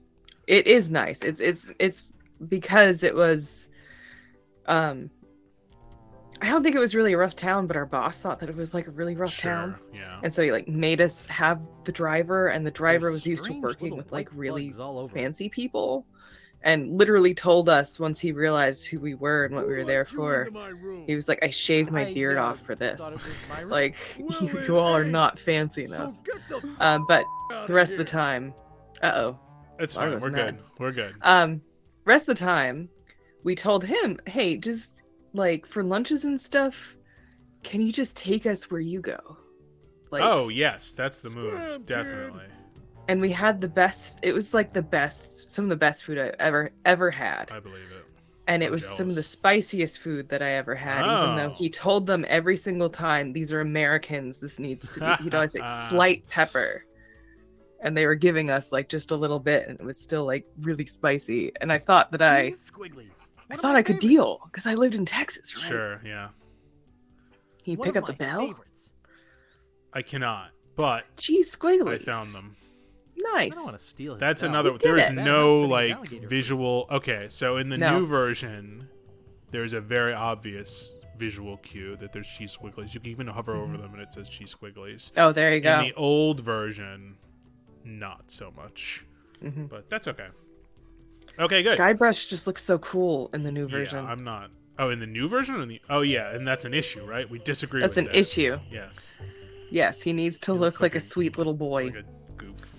It is nice. It's because it was I don't think it was really a rough town, but our boss thought that it was like a really rough town. Yeah. And so he like made us have the driver, and the driver There's was used to strange working little with like white really bugs all over. fancy people, and literally told us once he realized who we were and what we were there for. He was like, "I shaved my beard off for thought it this. was my room. Like you all are not fancy enough." But the rest of the time, It's Laura fine. was We're mad. good. We're good. Rest of the time, we told him, "Hey, just like for lunches and stuff, can you just take us where you go?" Like, Oh yes, that's the move. Definitely. and we had the best. It was like the best, some of the best food I ever had, I believe it. and it I'm was some of the jealous. spiciest food that I ever had. Even though Oh. he told them every single time, "These are Americans. This needs to be." He'd always like slight pepper, and they were giving us like just a little bit, and it was still like really spicy. And I thought that Cheese squigglies. I One of thought my I could favorites. deal because I lived in Texas, right? Sure. Yeah. Can you One pick of up the my bell? favorites. I cannot, but Cheese I squigglies. found them. I Nice. don't want to steal his That's bell. another. did There is it. no Fitting like alligator food. visual. Okay, so in the No. new version, there's a very obvious visual cue that there's cheese squigglies. You can even hover over them and it says cheese squigglies. Oh, there you go. In the old version, not so much, Mhm. but that's okay. Okay, good. Guybrush just looks so cool in the new version. Yeah, I'm not. Oh, in the new version, or in the, oh yeah, and that's an issue, right? We disagree. That's with an that. issue. Yes. Yes, he needs to He look looks like like a a- sweet little boy. Like a goof.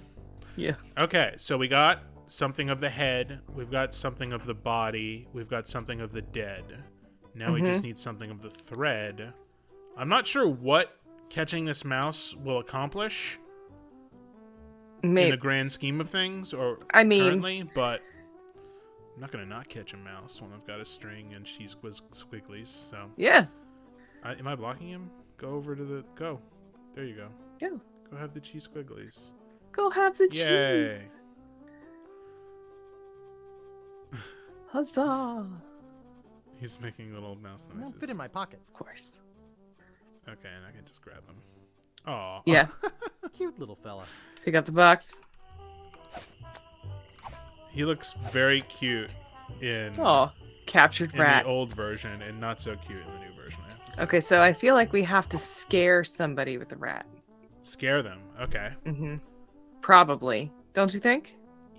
Yeah. Okay, so we got something of the head, we've got something of the body, we've got something of the dead. Now we Mm-hmm. just need something of the thread. I'm not sure what catching this mouse will accomplish in Maybe. the grand scheme of things, or I mean- currently, but I'm not gonna not catch a mouse when I've got a string and cheese squigglies. So, Yeah. am I blocking him? Go over to the go. There you go. Yeah. Go have the cheese squigglies. Go have the cheese. Yay! Huzzah. He's making little mouse It won't noises. fit in my pocket. Of course. Okay, and I can just grab them. Oh. Yeah. Cute little fella. Pick up the box. He looks very cute in Oh, captured in rat. the old version and not so cute in the new version. I have to say. Okay, so I feel like we have to scare somebody with the rat. Scare them. Okay. Mm-hmm. Probably. Don't you think?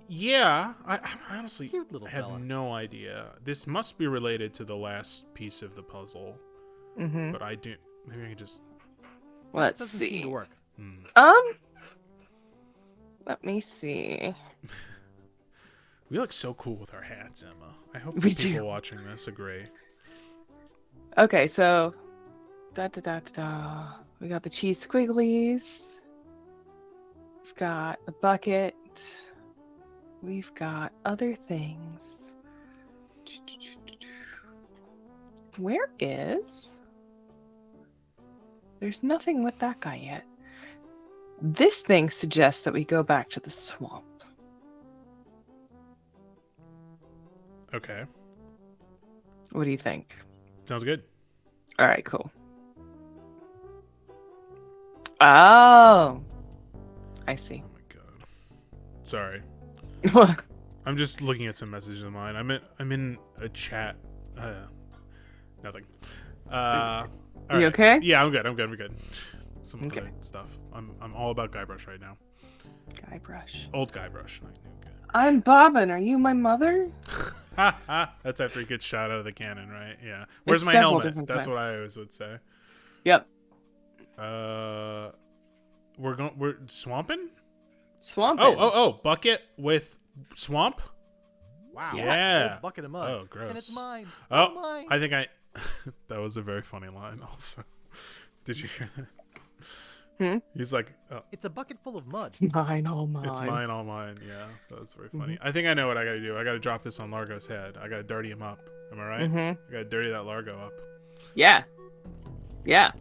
Yeah, I honestly Cute little have fella. no idea. This must be related to the last piece of the puzzle, Mm-hmm. but I do. Maybe I can just. Let's Doesn't seem to see. work. Let me see. We look so cool with our hats, Emma. I hope We the people do. watching this agree. Okay, so we got the cheese squigglies. We've got a bucket. We've got other things. Where is? There's nothing with that guy yet. This thing suggests that we go back to the swamp. Okay, What do you think? sounds good. All right, cool. Oh, I see. Oh my god. Sorry. What? I'm just looking at some messages of mine. I'm in a chat. Nothing. All You right. okay? Yeah, I'm good. I'm good. Some Okay. other stuff. I'm all about Guybrush right now. Guybrush. Old Guybrush. Not new Guy. I'm Bobbin. Are you my mother? Ha ha. That's after he gets shot out of the cannon, right? Yeah. Where's It's my several helmet? different That's what times. I always would say. Yep. We're swamping? Swampin'. Oh, bucket with swamp? Wow. Yeah. Old bucket of mud. Oh, gross. And it's mine. Oh, mine. I think that was a very funny line also. Did you hear that? He's like, oh, It's a bucket full of mud. It's mine, all mine. it's mine, all mine. Yeah, that's very funny. I think I know what I gotta do. I gotta drop this on Largo's head. I gotta dirty him up. Am I right? I gotta dirty that Largo up. Yeah. Yeah.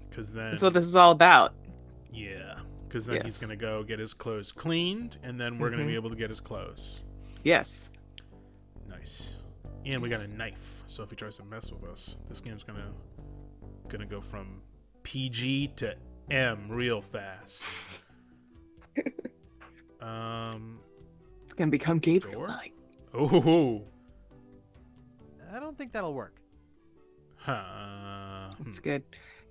Because then, That's what this is all about. yeah, because then he's Yes. gonna go get his clothes cleaned, and then we're gonna be able to get his clothes. Yes. Nice. And we got a knife, so if he tries to mess with us, this game's gonna go from PG to M real fast. It's gonna become Gabriel Door? Knight. Oh, I don't think that'll work. It's good.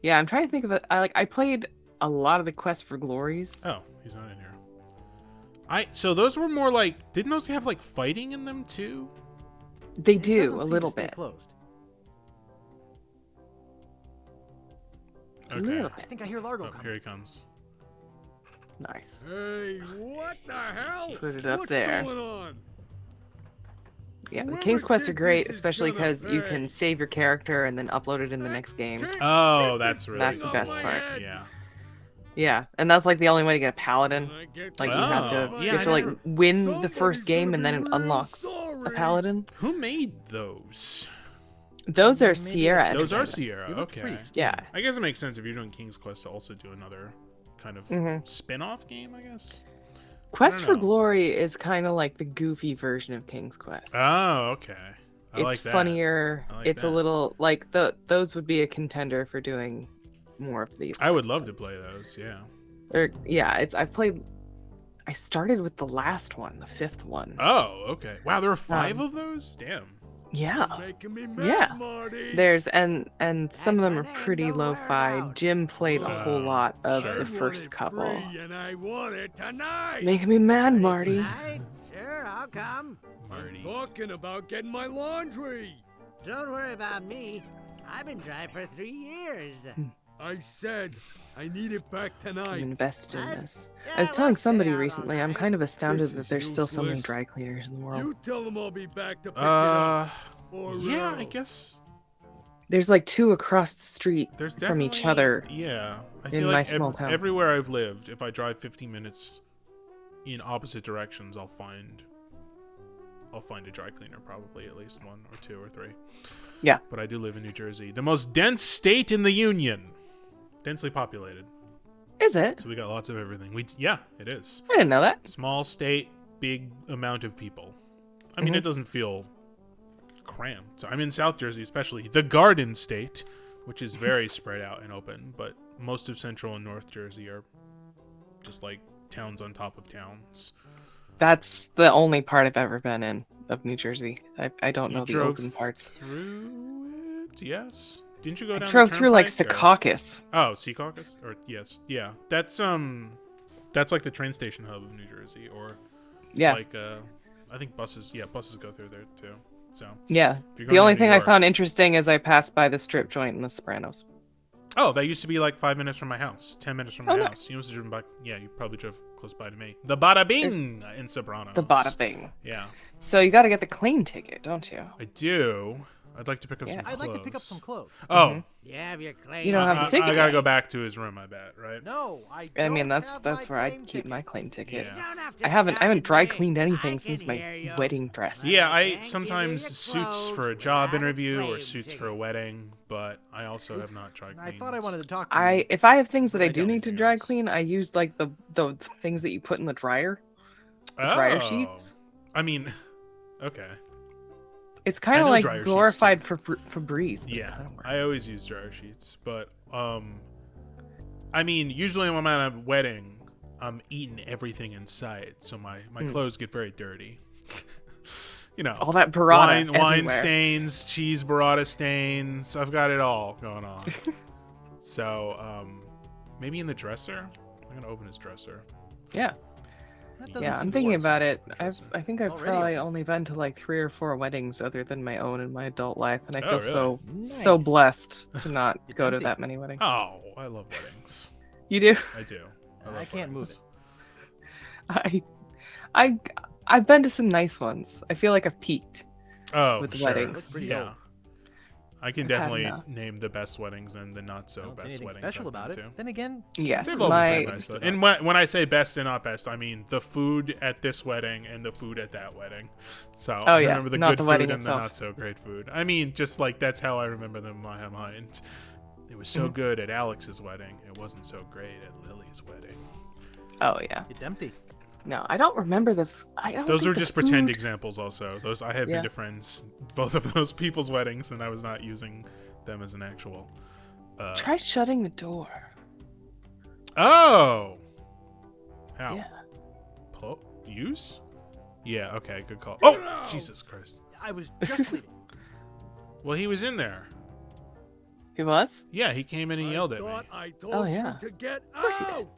Yeah, I'm trying to think of it. I played a lot of the Quest for Glories. Oh, he's not in here. So those were more like, didn't those have like fighting in them too? They It do doesn't a seem to little stay bit. Closed. A Okay. little I bit. think I hear Largo Oh, coming. here he comes. Nice. Hey, what the hell? Put it up What's there. going on? Yeah, the Whoever King's Quest are did great, this is especially gonna because you pay. can save your character and then upload it in the next game. Oh, that's really That's the cool. best part. Yeah. Yeah, and that's like the only way to get a paladin. I get Like to you have Oh, to, yeah, you have to I like never- win the Somebody's first game, and then gonna it be real unlocks a sorry. paladin. Who made those? Those are Maybe Sierra. Those are Entertainment. Sierra. They look Okay. pretty Yeah. I guess it makes sense if you're doing King's Quest to also do another kind of Mhm. spin-off game, I guess. Quest for know. Glory is kind of like the goofy version of King's Quest. Oh, okay. I It's like that. funnier. I like It's that. a little like those would be a contender for doing more of these. I would sorts love of to things. play those. Yeah. Or yeah, I've played. I started with the last one, the 5th one. Oh, okay. Wow, there are 5 of those. Damn. Yeah. Making me mad, Yeah. Marty. There's and some of them my are name, pretty don't wear it lo-fi. out. Jim played a whole Oh, lot of sure. I the want first it couple. free, and I want it tonight. Making me mad, Marty. Tonight? Sure, I'll come. Marty. Talking about getting my laundry. Don't worry about me. I've been dry for 3 years. I said I need it back I'm tonight. invested in I- this. yeah, I was we'll telling stay somebody out all recently, I'm night. kind of astounded This that is there's still so many useless. dry cleaners in the world. You tell them I'll be back to pick it up. Or Yeah, I else. guess There's like 2 across the street there's from definitely each other. Yeah, I in feel my like small town. everywhere I've lived, if I drive 15 minutes in opposite directions, I'll find a dry cleaner, probably at least 1 or 2 or 3. Yeah. But I do live in New Jersey, the most dense state in the union, densely populated. Is it? So we got lots of everything. Yeah, it is. I didn't know that. Small state, big amount of people. I mean, it doesn't feel cramped. I'm in South Jersey, especially the Garden State, which is very spread out and open. But most of Central and North Jersey are just like towns on top of towns. That's the only part I've ever been in of New Jersey. I don't know You the drove open parts. through it? Yes. Didn't you go I down? drove the through like Turnpike, or- Secaucus. Oh, Secaucus? Or yes, yeah. That's like the train station hub of New Jersey, or Yeah. like I think buses. Yeah, buses go through there too. So Yeah. if you're The going only to New thing I York- found interesting is I passed by the strip joint in The Sopranos. Oh, that used to be like 5 minutes from my house, 10 minutes from my Oh, nice. house. You must have driven by. Yeah, you probably drove close by to me. The Bada Bing in Sopranos. The bada bing. Yeah, So you got to get the claim ticket, don't you? I do. I'd like to pick up Yeah. some I'd clothes. like to pick up some clothes. Oh, You have your claim. You don't have I, a ticket I gotta yet. go back to his room. I bet, right? No, I. I mean, don't that's have that's my where I claim keep ticket. my claim ticket. Yeah. You don't have to I haven't shout at dry me. cleaned I anything can since my hear you. wedding dress. Yeah, I I can't give you sometimes your suits for a clothes job without a interview or claim suits for ticket. a wedding, but I also have not dry cleaned. I thought I wanted to talk to you. If I have things that But I I do don't. need to dry clean, I use like the things that you put in the dryer. dryer sheets? I mean, okay. It's kind I of know like dryer sheets, glorified for Febreze. but it Yeah, kinda works. I always use dryer sheets, but I mean, usually when I'm at a wedding, I'm eating everything inside, so my clothes get very dirty. You know, All that burrata wine everywhere. stains, cheese burrata stains. I've got it all going on. So maybe in the dresser. I'm gonna open his dresser. Yeah. That doesn't Yeah, seem I'm to thinking work. about it. Interesting. I think I've Already? probably only been to like 3 or 4 weddings other than my own in my adult life, and I Oh, feel really? so Nice. blessed to not It's go to empty. that many weddings. Oh, I love weddings. You do? I do. I love can't move weddings. I've been to some nice ones. I feel like I've peaked. Oh, with sure. weddings. Looks pretty Yeah. dope. I can I've had definitely enough. name the best weddings and the not I so don't see best anything weddings. special I've about it. been to. Then again, Yes, They've all been my pretty nice though. And when I say best and not best, I mean the food at this wedding and the food at that wedding. So Oh, I yeah, remember the not good the food wedding and the itself. not so great food. I mean, just like that's how I remember them in my mind. It was Mm-hmm. so good at Alex's wedding. It wasn't so great at Lily's wedding. oh yeah. it's empty. No, I don't remember the. I don't. Those think are the just pretend food- examples. Also, those I have Yeah. been to friends, both of those people's weddings, and I was not using them as an actual. Try shutting the door. Oh. How? Yeah. Use? Yeah. Okay. Good call. Oh, Jesus Christ. I was just leaving. Well, he was in there. He was. Yeah, he came in and yelled at me. I told Oh, yeah. you to get course he did. out.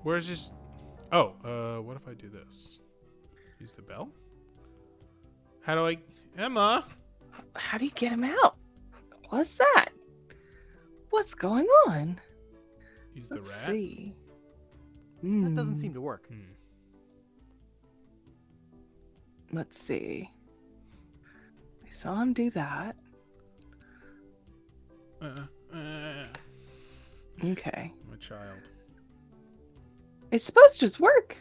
Where's his? Oh, what if I do this? Use the bell? How do I? Emma. How do you get him out? What's that? What's going on? Use the Let's rat. see. That doesn't seem to work. Hmm. Let's see. I saw him do that. Okay. My child. It's supposed to just work.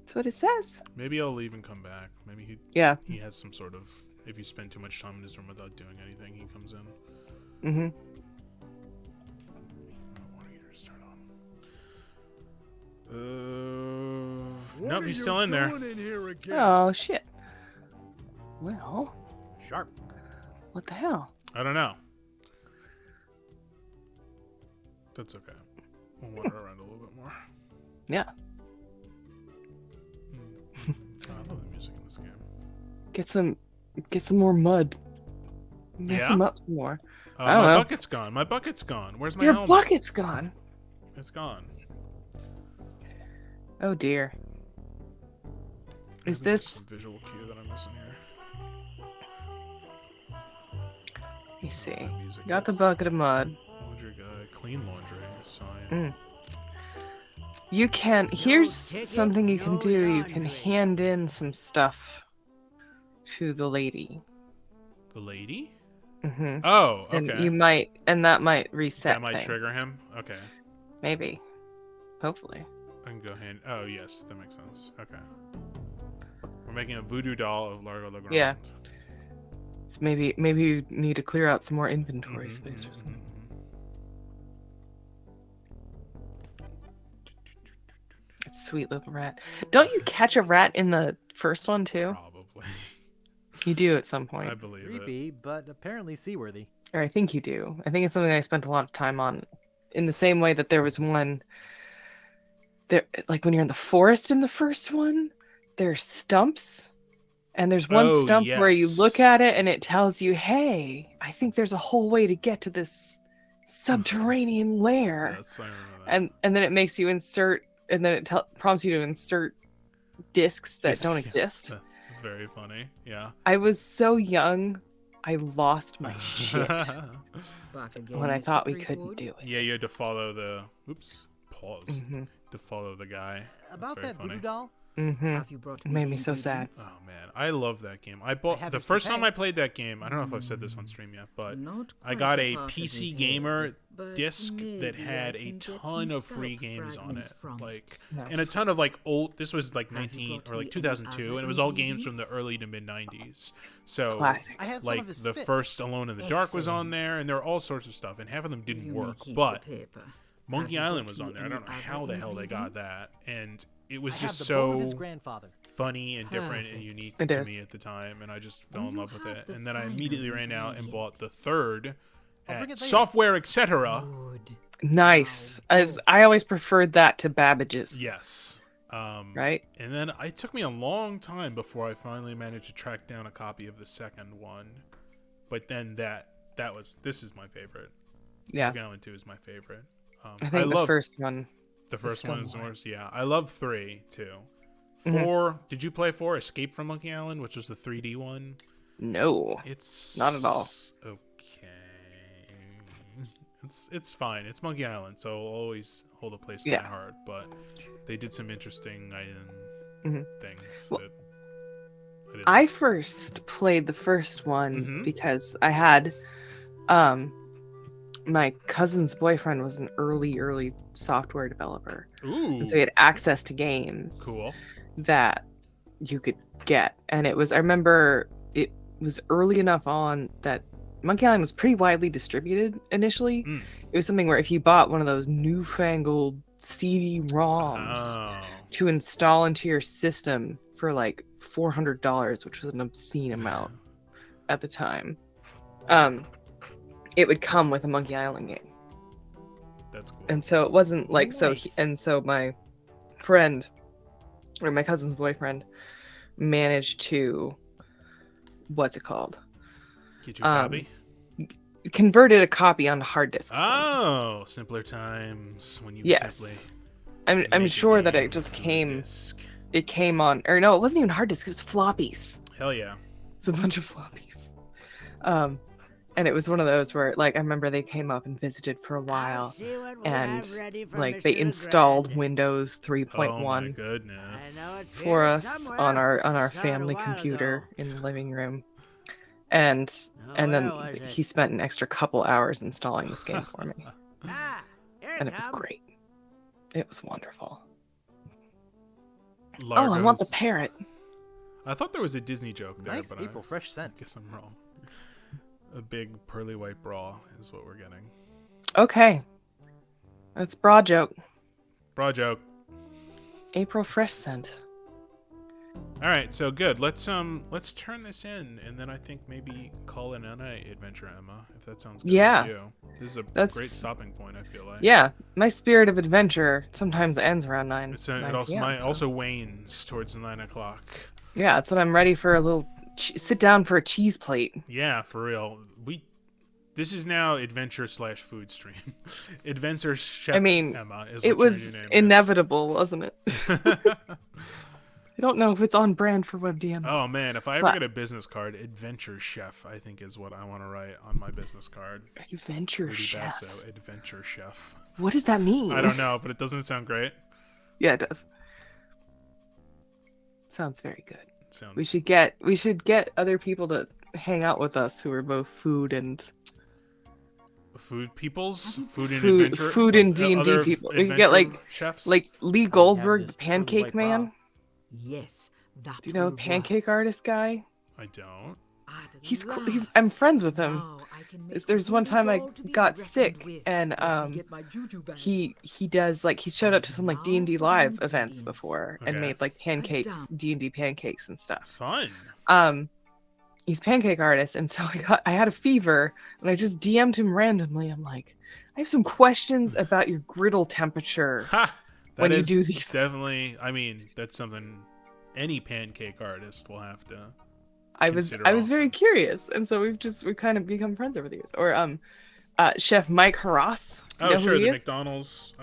That's what it says. Maybe I'll leave and come back. Maybe Yeah. he has some sort of. If you spend too much time in his room without doing anything, he comes in. Mm-hmm. Water heater's turned on. Nope, he's still in there. Oh shit. Well, Sharp. what the hell? I don't know. That's okay. We'll wander around a little bit more. Yeah. Oh, I love the music in this game. Get some more mud. Mess Yeah? him up some more. Oh, I don't my know. bucket's gone. My bucket's gone. Where's my Your helmet? bucket's gone. It's gone. Oh dear. Is Maybe there's this? some visual cue that I'm missing here? Let me see. That music Got the hits. bucket of mud. Laundry guy, clean laundry sign. Mm. You can. Here's ticket, something you can no do. You can laundry. hand in some stuff to the lady. The lady? Mm-hmm. Oh, okay. And you might, and that might reset. that might things. trigger him. Okay, Maybe. Hopefully. I can go hand. Oh yes, that makes sense. Okay. We're making a voodoo doll of Largo Legrand. Yeah. So maybe you need to clear out some more inventory Mhm, space or mhm, something. Sweet little rat. Don't you catch a rat in the first one mhm. too? Probably. You do at some point. I believe it. Creepy, but apparently seaworthy. Or I think you do. I think it's something I spent a lot of time on. In the same way that there was one there, like when you're in the forest in the first one, there's stumps. And there's one Oh, stump where you look yes. at it and it tells you, hey, I think there's a whole way to get to this subterranean lair. Yes, I remember that. And then it makes you insert, and then it prompts you to insert discs that Yes, don't yes, exist. That's very funny. Yeah. I was so young, I lost my shit Back again, when I Mr. thought we couldn't Creekwood? do it. Yeah, you had to follow the. Oops. Pause. Mhm. To follow the guy. That's About very that funny. voodoo doll, Mm-hmm. Have you brought It made the me so sad. ingredients? Oh man, I love that game. I bought have the his first time toupee. I played that game. I don't know if I've said this on stream yet, but Not I quite got the a part of PC his Gamer head, but disc that maybe had I a can get ton some of free felt games on it, fragments from like Nice. and a ton of like old. This was like Have you 19 brought or like me 2002, any and it other was all games from the ingredients? early to mid 90s. So Classic. I have some like of his the spit. first Alone in the Dark was on Excellent. there, and there were all sorts of stuff, and half of them didn't You may work. keep But the paper. Monkey you Island brought was me on there. I any don't know other how the hell they got ingredients? that, and it was I just have the bone of so his grandfather. funny and different and Perfect. unique It to is. me at the time, and I just fell Do in you love with have it. the And then I final immediately ran out and ingredient? bought the third I'll bring at it later. Software Etc. Good. Nice. Wow. As I always preferred that to Babbage's. Yes. Right? And then it took me a long time before I finally managed to track down a copy of the second one. But then this is my favorite. Yeah. Monkey Island 2 is my favorite. I think the love first one. the first still one is more. worse. Yeah, I love 3 too. Mhm. 4. Did you play 4? Escape from Monkey Island, which was the 3D one. No. It's Not at all. Okay. It's fine. It's Monkey Island, so I'll always hold a place in Yeah. my heart. But they did some interesting Mhm. things Well- that I first played the first one because I had my cousin's boyfriend was an early software developer. Ooh. And so he had access to games Cool. that you could get. And I remember it was early enough on that Monkey Island was pretty widely distributed initially. It was something where if you bought one of those newfangled CD-ROMs to install into your system for like $400, which was an obscene amount at the time, it would come with a Monkey Island game. That's cool. And so it wasn't like so my friend or my cousin's boyfriend managed to what's it called? Get you a copy? Converted a copy onto hard disks. Oh, simpler times when you could Yes. simply I'm sure that it just came disc. it came on, or no, it wasn't even hard disk, it was floppies. Hell yeah. It's a bunch of floppies. And it was one of those where, like, I remember they came up and visited for a while, and like they installed Windows 3.1 Oh my goodness. for us on our family computer in the living room, and then he spent an extra couple hours installing this game for me, and it was great. It was wonderful. Oh, I want the parrot. I thought there was a Disney joke there, Nice but April I fresh scent. guess I'm wrong. A big pearly white bra is what we're getting. Okay, that's bra joke. Bra joke. April fresh scent. All right, so good. Let's turn this in, and then I think maybe call it a night, Adventure Emma, if that sounds good Yeah. with you. This is a That's- great stopping point. I feel like. Yeah, my spirit of adventure sometimes ends around 9. It 9 also PM, so- also wanes towards 9 o'clock. Yeah, that's when I'm ready for a little sit down for a cheese plate. Yeah, for real. This is now adventure / food stream. Adventure Chef I mean, Emma is what it your was new name inevitable, wasn't it? is. I don't know if it's on brand for WebDM. Oh man, if I ever But- get a business card, Adventure Chef, I think is what I want to write on my business card. Adventure Rudy Chef. Basso, Adventure Chef. What does that mean? I don't know, but it doesn't sound great. Yeah, it does. Sounds very good. It sounds We should get other people to hang out with us who are both food and food peoples, food and Food- adventure, food and D&D other people. We could get, like- adventure chefs. like Lee Goldberg, the Pancake pearly white Man. Yes, that Do you know will the pancake artist guy? I don't. work. At He's cool. last. I'm friends with him. Now I can make There's one time I dough to be got reckoned sick, with. and Let me get my juju back. he does like he's showed up to some like D&D live events before and Okay. made like pancakes, down. D&D pancakes and stuff. Fun. He's pancake artist, and so I had a fever, and I just DM'd him randomly. I'm like, I have some questions about your griddle temperature. Ha! When That you is do these definitely. I mean, that's something any pancake artist will have to. I was consider very often. curious, and so we've kind of become friends over the years. Or Chef Mike Harras. Do you know who Sure, he the is? McDonald's,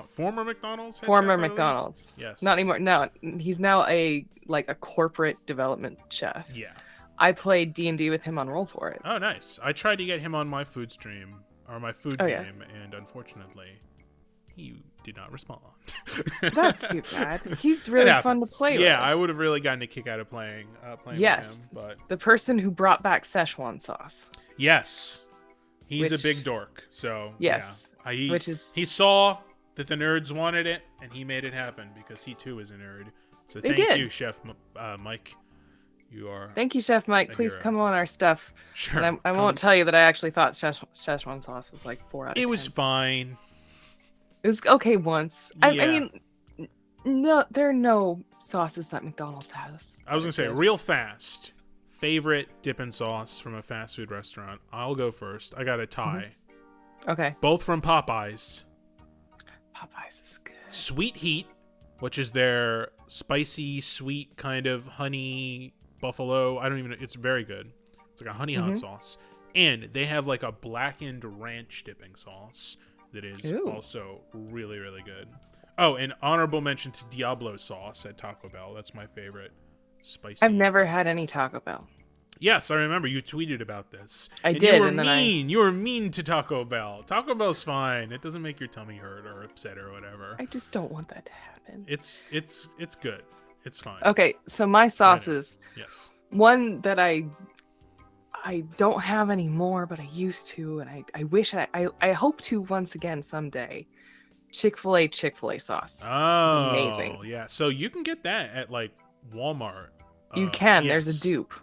former McDonald's. head Former chef, I believe? McDonald's. Yes. Not anymore. No, he's now a corporate development chef. Yeah. I played D&D with him on Roll For It. Oh, nice. I tried to get him on my food stream or my food Oh, game, yeah. and unfortunately, he did not respond. That's too bad. He's It really fun to happens. play Yeah, with. I would have really gotten a kick out of playing Yes. with him. But The person who brought back Szechuan sauce. yes, he's Which- a big dork. So Yes, yeah. he, which is- he saw that the nerds wanted it, and he made it happen because he too is a nerd. So They thank did. you, Chef Mike. You are Thank you, Chef Mike. a Please hero. come on our stuff. sure. And I come- won't tell you that I actually thought Szechuan sauce was like 4 out of 10. It was fine. It was okay once. I Yeah. mean, no, there are no sauces that McDonald's has. I was gonna say real fast. Favorite dipping sauce from a fast food restaurant. I'll go first. I got a tie. Okay. Both from Popeyes. Popeyes is good. Sweet Heat, which is their spicy, sweet kind of honey buffalo. I don't even know. It's very good. It's like a honey hot sauce. And they have like a blackened ranch dipping sauce that is Ooh. also really, really good. Oh, and honorable mention to Diablo sauce at Taco Bell. That's my favorite spicy. I've never had any Taco Bell. Yes, I remember you tweeted about this. I and did, You were and then I- mean. You were mean to Taco Bell. Taco Bell's fine. It doesn't make your tummy hurt or upset or whatever. I just don't want that to happen. It's good. It's fine. Okay, so my sauces, Yes. one that I don't have anymore, but I used to, and I wish I hope to once again someday. Chick-fil-A sauce. Oh, It's amazing. yeah. So you can get that at like Walmart. You can. Yes. There's a dupe.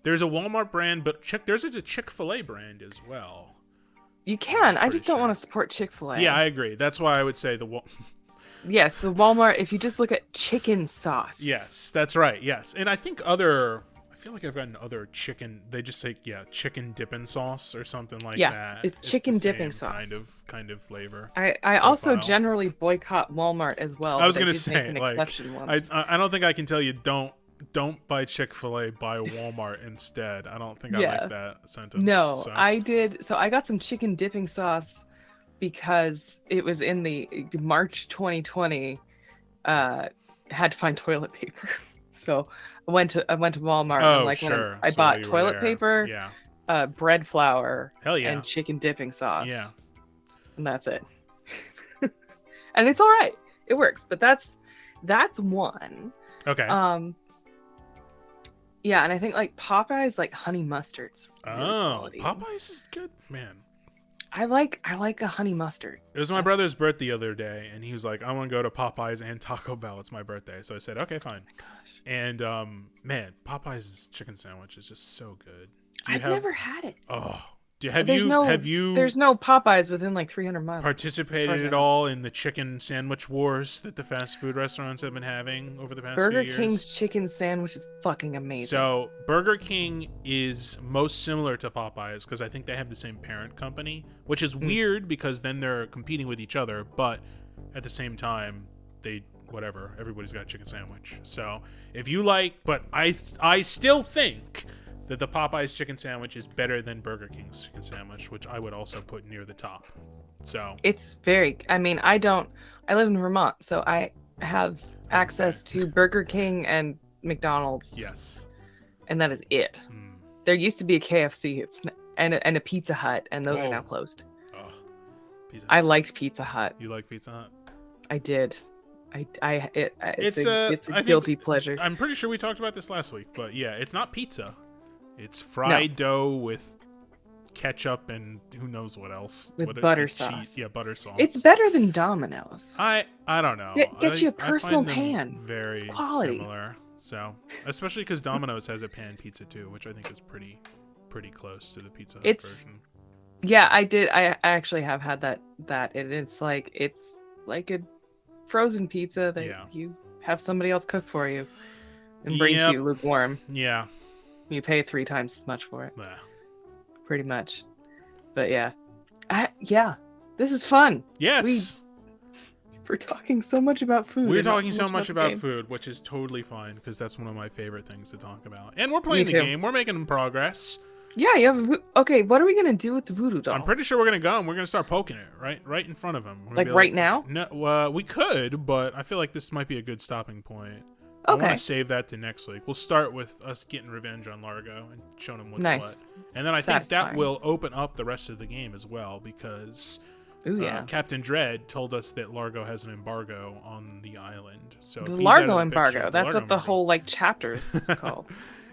There's a Walmart brand, but there's a Chick-fil-A brand as well. You can. I pretty just don't sure. want to support Chick-fil-A. Yeah, I agree. That's why I would say Yes, the Walmart. If you just look at chicken sauce. Yes, that's right. Yes, and I think I feel like I've gotten other chicken. They just say chicken dipping sauce or something like Yeah, that. it's chicken the dipping same sauce. kind of flavor. I also profile. generally boycott Walmart as well. I was but gonna did say, make an like, exception once. I don't think I can tell you don't buy Chick-fil-A, buy Walmart instead. I don't think I like that sentence. No, so. I did. So I got some chicken dipping sauce because it was in the March 2020. Had to find toilet paper, so I went to Walmart. Oh, and sure. I So bought you were toilet there. paper, Yeah. bread flour, Hell yeah. and chicken dipping sauce. Yeah. And that's it. And it's all right. It works. But that's one. Okay. Yeah, and I think like Popeyes, like honey mustard's really Oh, quality. Popeyes is good, man. I like a honey mustard. It was my brother's birthday the other day, and he was like, "I want to go to Popeyes and Taco Bell. It's my birthday." So I said, "Okay, fine." And man, Popeyes' chicken sandwich is just so good. I've never had it. Oh, have There's you There's no Popeyes within like 300 miles. participated as I at know. all in the chicken sandwich wars that the fast food restaurants have been having over the past Burger few years? King's chicken sandwich is fucking amazing. So Burger King is most similar to Popeyes because I think they have the same parent company, which is weird because then they're competing with each other, but at the same time, everybody's got a chicken sandwich. So if you but I still think that the Popeyes chicken sandwich is better than Burger King's chicken sandwich, which I would also put near the top. So it's I live in Vermont, so I have access to Burger King and McDonald's. yes. And that is it. There used to be a KFC and a Pizza Hut, and those are now closed. Oh, Pizza I Hut's liked Pizza Hut. You like Pizza Hut? I did. It's I a think- guilty pleasure. I'm pretty sure we talked about this last week, but yeah, it's not pizza. It's fried dough with ketchup and who knows what else. With butter sauce. Yeah, butter sauce. It's better than Domino's. I don't know. Get you a I personal find them pan. Very It's quality. similar. So, especially because Domino's has a pan pizza too, which I think is pretty close to the Pizza Hut version. Yeah, I did. I actually have had that. It's like a frozen pizza that you have somebody else cook for you and bring to you lukewarm. Yeah. You pay 3 times as much for it. Yeah. Pretty much. But yeah. This is fun. Yes. We're talking so much about food. We're and not talking so much the about game. food, which is totally fine because that's one of my favorite things to talk about. And we're playing the game. We're making progress. Yeah, you have. Okay, what are we gonna do with the voodoo doll? I'm pretty sure we're gonna go and we're gonna start poking it right in front of him. Like right now? No, we could, but I feel like this might be a good stopping point. Okay. I want to save that to next week. We'll start with us getting revenge on Largo and showing him what's what, and then I think that Satisfying. will open up the rest of the game as well because Captain Dread told us that Largo has an embargo on the island. So the if he's out of Largo the embargo. picture- That's Largo what the embargo. whole chapter's called.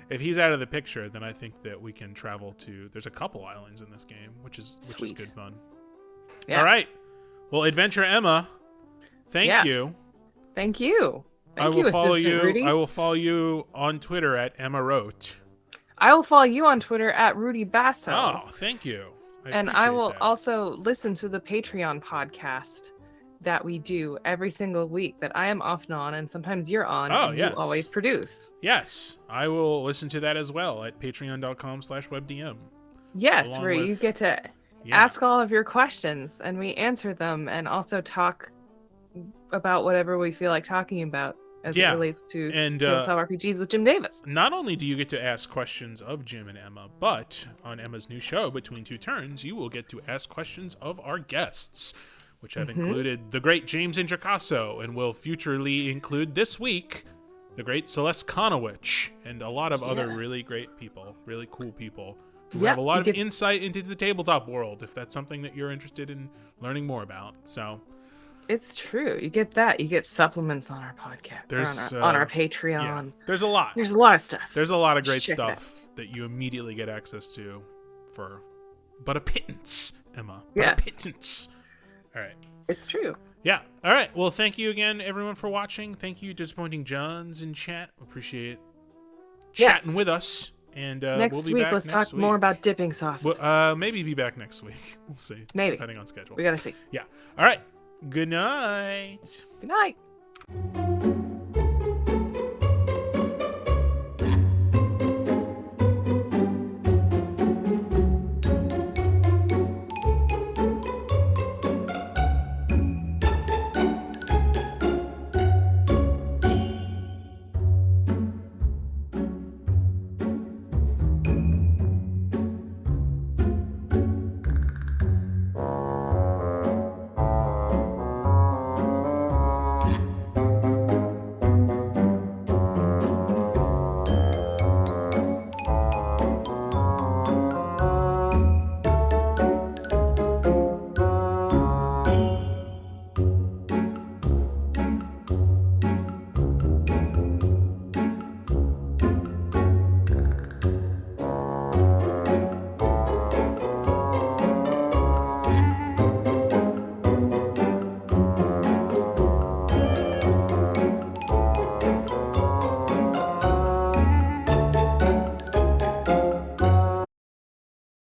If he's out of the picture, then I think that we can travel to. There's a couple islands in this game, which is Sweet. good fun. Yeah. All right. Well, Adventure Emma, thank you. Thank you. I Thank will you, follow Assistant you. Rudy. I will follow you on Twitter at Emma Roach. I will follow you on Twitter at Rudy Basso. Oh, thank you. And I appreciate will that. also listen to the Patreon podcast that we do every single week that I am often on and sometimes you're on Oh, and yes. you always produce. Yes, I will listen to that as well at patreon.com/webdm. Yes, Along where you with- get to ask all of your questions and we answer them and also talk about whatever we feel like talking about as it relates to Tabletop RPGs with Jim Davis. Not only do you get to ask questions of Jim and Emma, but on Emma's new show, Between Two Turns, you will get to ask questions of our guests, which have included the great James Intricasso and will futurely include this week the great Celeste Conowitch and a lot of other really great people, really cool people who have a lot of insight into the tabletop world, if that's something that you're interested in learning more about. So It's true. You get that. You get supplements on our podcast. There's, on our Yeah, Patreon. there's a lot. There's a lot of stuff. There's a lot of great Check it out. stuff that you immediately get access to for but a pittance, Emma. But Yes. a pittance. All right. It's true. Yeah. All right. Well, thank you again, everyone, for watching. Thank you, Disappointing Johns in chat. Appreciate Yes. chatting with us. And Next we'll be week, back let's next talk more week. about dipping sauces. Well, maybe be back next week. We'll see. Maybe. Depending on schedule. We gotta see. Yeah. All right. Good night. Good night.